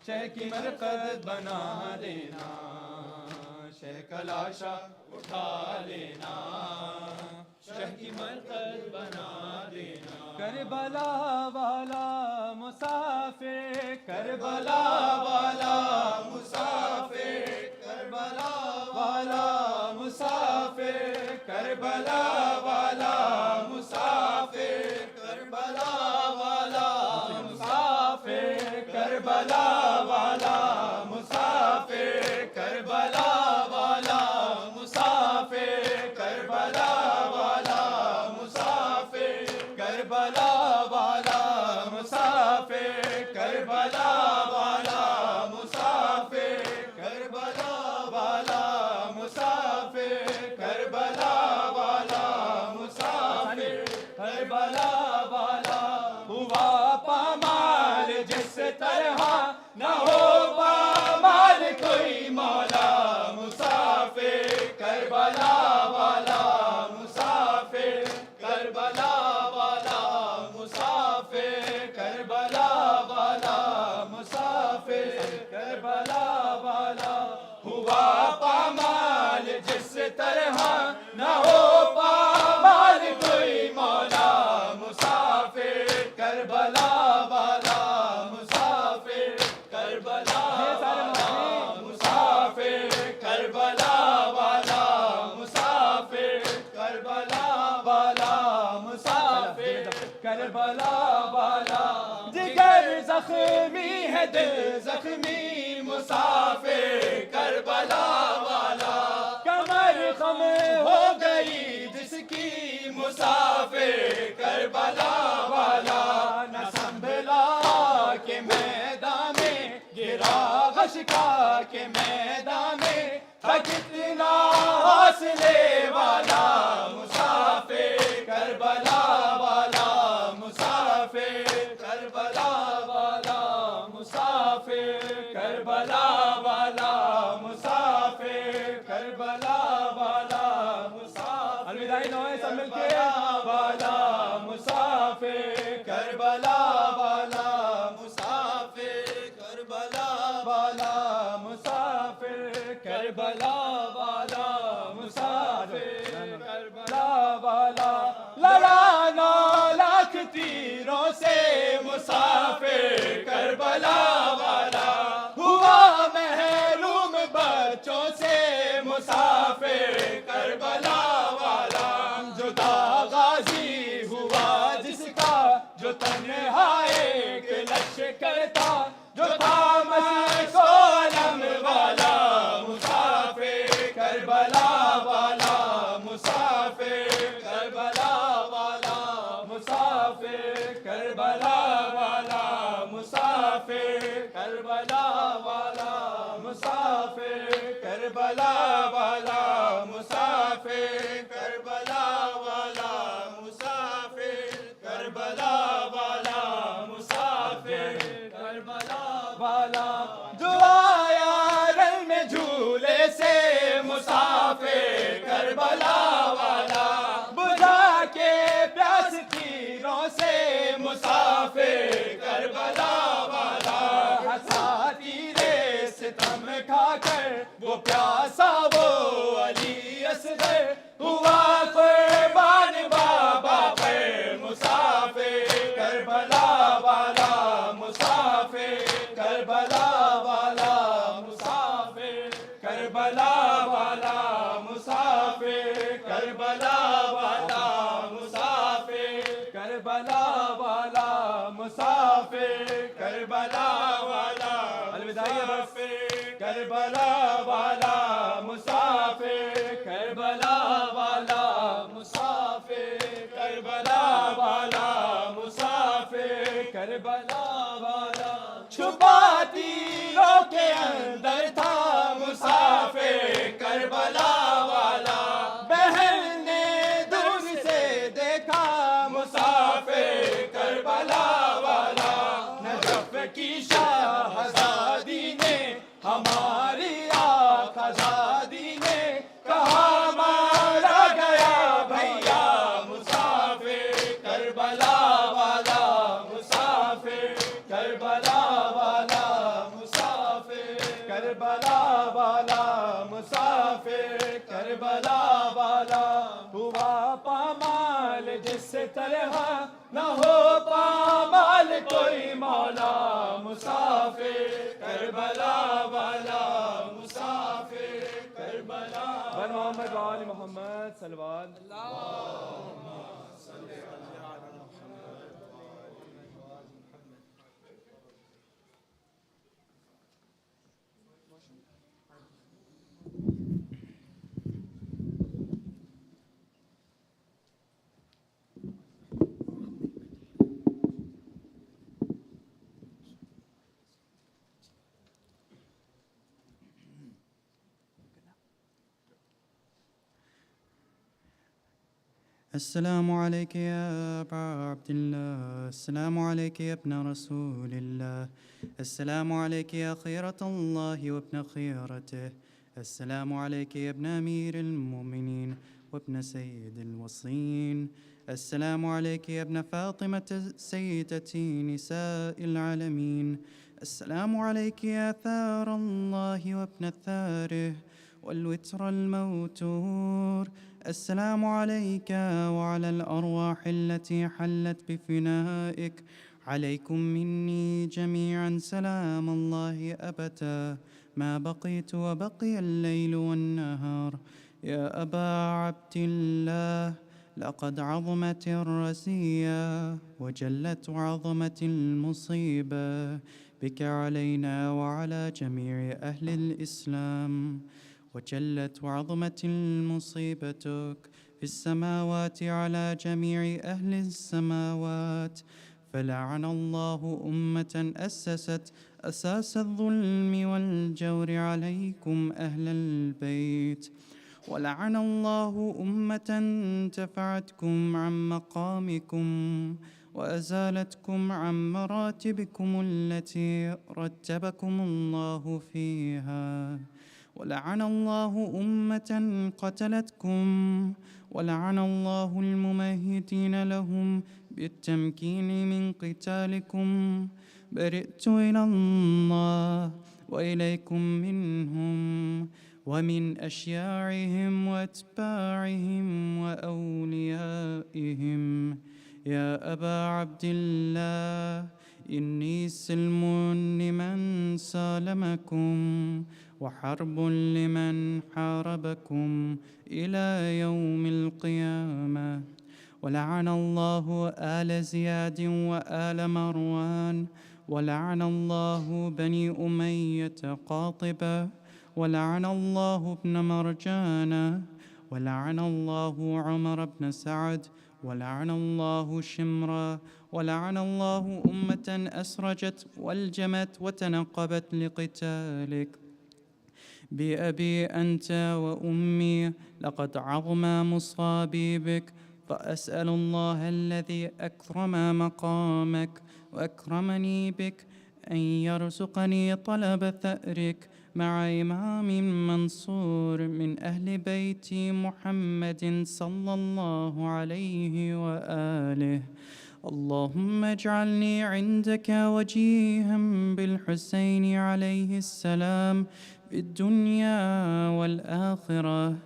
شہ کی مرکز بنا دینا شہ کا لاشا اٹھا لینا شہ کی مرکز بنا دینا کربلا والا مسافر کربلا والا مسافر والا مسافر کربلا والا مسافر کربلا والا مسافر کربلا والا مسافر کربلا والا مسافر کربلا والا مسافر کربلا والا مسافر کربلا والا مسافر کربلا والا مسافر کربلا والا مسافر کربلا والا ہوا پامال جس طرح نہ ہو پامال کوئی مولا مسافر کربلا والا مسافر کربلا والا مسافر کربلا والا مسافر کربلا والا ہوا پامال جس طرح نہ ہو پامال کوئی مولا مسافر کربلا والا مسافر کربلا والا مسافر کربلا والا مسافر کربلا والا مسافر کربلا والا جگر زخمی ہے دل زخمی مسافر کربلا والا کمر خم ہو گئی جس کی مسافر کربلا والا نہ سنبھلا کہ میدان میں گرا غشکا کے میدان میں تھا کتنا حوصلے والا مسافر کربلا والا مسافر کربلا والا مسافر کربلا والا مسافر کربلا والا مسافر الوداعی نوئے سب مل کے والا مسافر کربلا والا مسافر کربلا والا مسافر کربلا والا مسافر کربلا والا لڑانا لاکھ تیروں سے مسافر کربلا والا ہوا محروم بچوں سے مسافر کربلا والا جدا غازی ہوا جس کا جو تنہا ایک لشکر تھا جو تھا مشرق و علم والا مسافر کربلا والا مسافر کربلا والا مسافر کربلا والا مسافر کربلا والا مسافر کربلا والا مسافر کربلا والا مسافر کربلا والا مسافر کربلا والا جو آیا رن میں جھولے سے مسافر کربلا والا بجھا کے پیاس تیروں سے مسافر کربلا والا ہنسا تیرے ستم کھا کر وہ پیاسا وہ علی اصغر ہوا قربان بابا پر مسافر کربلا والا مسافر کربلا والا مسافر کربلا والا مسافر کربلا والا مسافر کربلا والا مسافر کربلا والا الوداعی مسافر کربلا والا مسافر کربلا والا مسافر کربلا والا مسافر کربلا والا چھپا تیروں کے اندر تھا مسافر کربلا والا بہن نے دور سے دیکھا مسافر کربلا والا نجف کی شاہزادی نے ہماری آنکھ آزادی نے کہا مارا گیا بھیا مسافر کربلا والا مسافر کربلا والا مسافر کربلا والا مسافر کربلا والا ہوا پامال جس طرح نہ ہو پامال کوئی مولا مسافر کربلا والا مسافر کربلا محمد صلوات السلام عليك يا أبا عبد الله، السلام عليك يا ابن رسول الله، السلام عليك يا خيرة الله وابن خيرته، السلام عليك يا ابن أمير المؤمنين وابن سيد الوصين، السلام عليك يا ابن فاطمة سيدة نساء العالمين، السلام عليك يا ثار الله وابن ثاره والوتر الموتور، السلام عليك وعلى الأرواح التي حلت بفنائك، عليكم مني جميعا سلام الله أبدا ما بقيت وبقي الليل والنهار. يا أبا عبد الله، لقد عظمت الرزية وجلت وعظمت المصيبة بك علينا وعلى جميع أهل الإسلام، وجلت وعظمت المصيبتك في السماوات على جميع أهل السماوات، فلعن الله أمة أسست أساس الظلم والجور عليكم أهل البيت، ولعن الله أمة دفعتكم عن مقامكم وأزالتكم عن مراتبكم التي رتبكم الله فيها، ولعن الله أمة قتلتكم، ولعن الله الممهدين لهم بالتمكين من قتالكم. برئت إلى الله وإليكم منهم ومن أشياعهم وأتباعهم وأوليائهم. يا أبا عبد الله، إني سلم لمن سالمكم وحرب لمن حاربكم إلى يوم القيامة. ولعن الله آل زياد وآل مروان، ولعن الله بني أمية قاطبة، ولعن الله ابن مرجانة، ولعن الله عمر بن سعد، ولعن الله شمرا، ولعن الله أمة أسرجت والجمت وتنقبت لقتالك. بأبي أنت وأمي لقد عظم مصابي بك، فأسأل الله الذي أكرم مقامك وأكرمني بك أن يرزقني طلب ثأرك مع إمام منصور من أهل بيت محمد صلى الله عليه وآله. اللهم اجعلني عندك وجيها بالحسين عليه السلام في الدنيا والآخرة.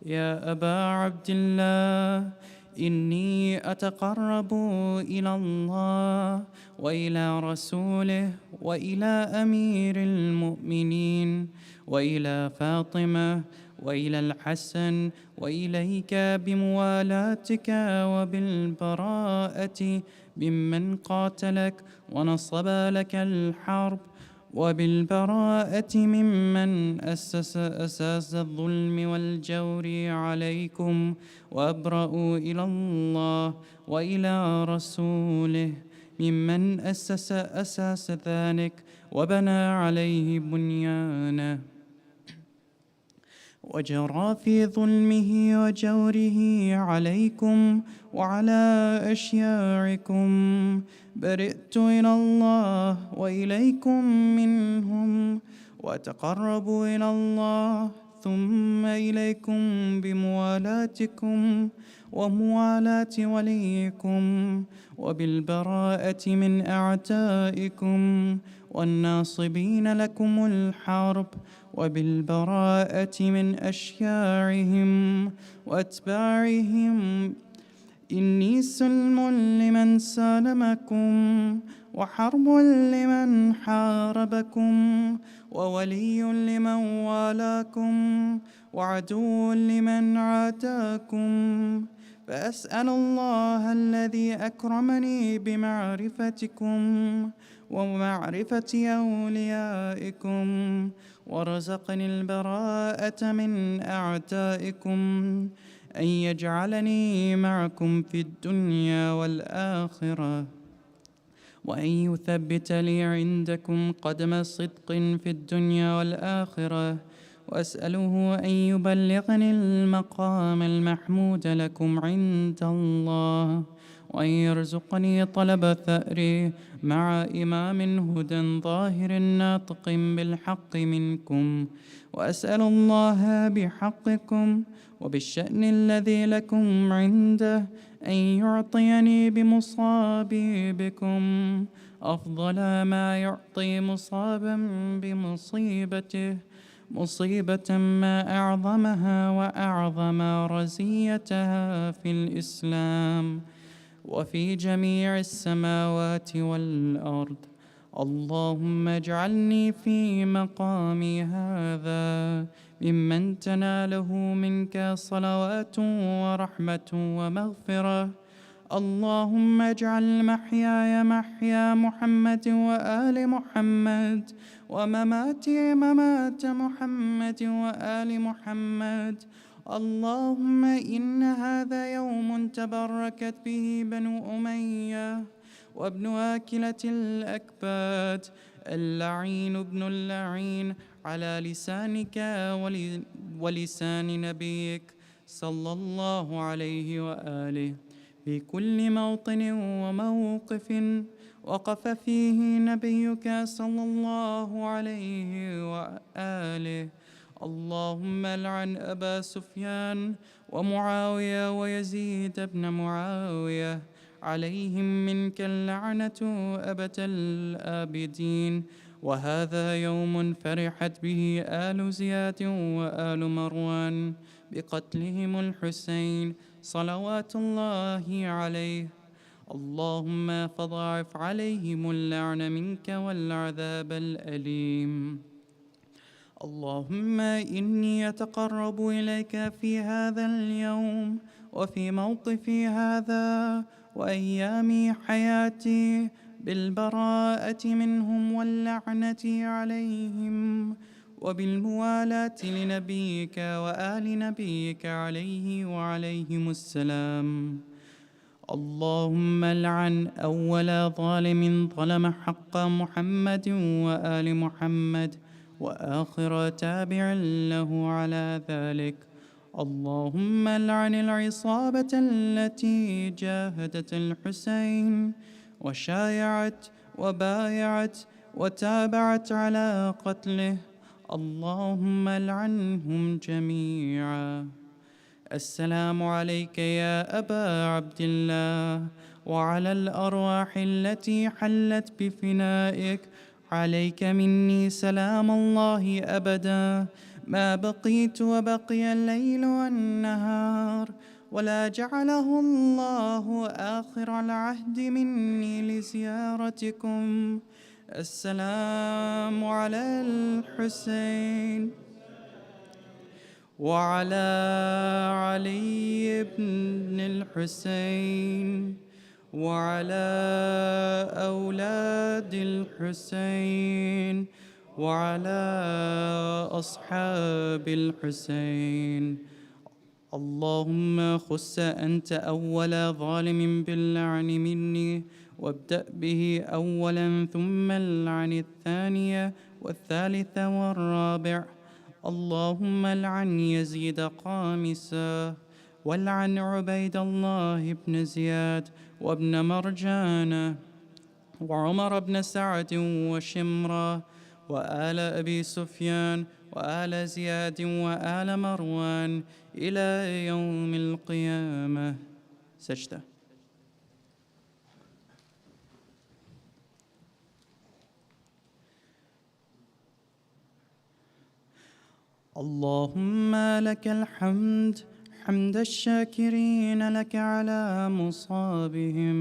يا أبا عبد الله، إني أتقرب إلى الله وإلى رسوله وإلى أمير المؤمنين وإلى فاطمة وإلى الحسن وإليك بموالاتك وبالبراءة ممن قاتلك ونصب لك الحرب، وبالبراءة ممن أسس أساس الظلم والجور عليكم، وأبرأ إلى الله وإلى رسوله ممن أسس أساس ذلك وبنى عليه بنيانه وجرى في ظلمه وجوره عليكم وعلى أشياعكم. برئت إلى الله وإليكم منهم، وأتقرب إلى الله ثم إليكم بموالاتكم وموالاة وليكم، وبالبراءة من أعدائكم والناصبين لكم الحرب، وبالبراءة من أشياعهم وأتباعهم. إني سلم لمن سالمكم وحرب لمن حاربكم وولي لمن والاكم وعدو لمن عاداكم، فأسأل الله الذي أكرمني بمعرفتكم ومعرفة أوليائكم ورزقني البراءة من أعدائكم أن يجعلني معكم في الدنيا والآخرة، وأن يثبت لي عندكم قدم صدق في الدنيا والآخرة، وأسأله أن يبلغني المقام المحمود لكم عند الله، وأن يرزقني طلب ثأري مع إمام هدى ظاهر ناطق بالحق منكم، وأسأل الله بحقكم وبالشأن الذي لكم عنده أن يعطيني بمصابي بكم أفضل ما يعطي مصابا بمصيبته، مصيبة ما أعظمها وأعظم رزيتها في الإسلام وفي جميع السماوات والأرض. اللهم اجعلني في مقامي هذا ممن تناله منك صلوات ورحمة ومغفرة. اللهم اجعل محياي محيا محمد وآل محمد، ومماتي ممات محمد وآل محمد. اللهم إن هذا يوم تبركت به بنو أمية وابن آكلة الأكباد، اللعين ابن اللعين، على لسانك ولسان نبيك صلى الله عليه وآله، في كل موطن وموقف وقف فيه نبيك صلى الله عليه وآله. اللهم لعن أبا سفيان ومعاوية ويزيد بن معاوية، عليهم منك اللعنة أبد الآبدين. وهذا يوم فرحت به آل زياد وآل مروان بقتلهم الحسين صلوات الله عليه. اللهم فضاعف عليهم اللعن منك والعذاب الأليم. اللهم إني أتقرب إليك في هذا اليوم وفي موقفي هذا وأيام حياتي بالبراءة منهم واللعنة عليهم، وبالموالاة لنبيك وآل نبيك عليه وعليهم السلام. اللهم لعن أول ظالم ظلم حق محمد وآل محمد، وآخر تابع له على ذلك. اللهم لعن العصابة التي جاهدت الحسين وشايعت وبايعت وتابعت على قتله. اللهم لعنهم جميعا. السلام عليك يا أبا عبد الله، وعلى الأرواح التي حلت بفنائك. عليك مني سلام الله أبدا ما بقيت وبقي الليل والنهار، ولا جعله الله آخر العهد مني لزيارتكم. السلام على الحسين وعلى علي بن الحسين وعلى أولاد الحسين وعلى أصحاب الحسين. اللهم خص أنت أول ظالم باللعن مني، وابدأ به أولا ثم اللعن الثانية والثالثة والرابع. اللهم لعن يزيد قامسا، ولعن عبيد الله بن زياد وابن مرجانة وعمر بن سعد وشمرة وآل أبي سفيان وآل زياد وآل مروان إلى يوم القيامة. سجدة. اللهم لك الحمد حمد الشاكرين لك على مصابهم.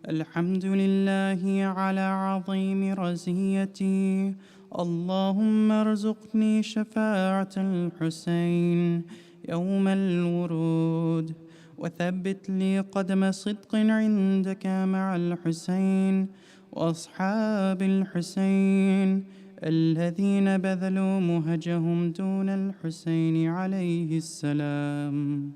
الحمد لله على عظيم رزيتي. اللهم ارزقني شفاعة الحسين يوم الورود، وثبت لي قدم صدق عندك مع الحسين وأصحاب الحسين الذين بذلوا مهجهم دون الحسين عليه السلام.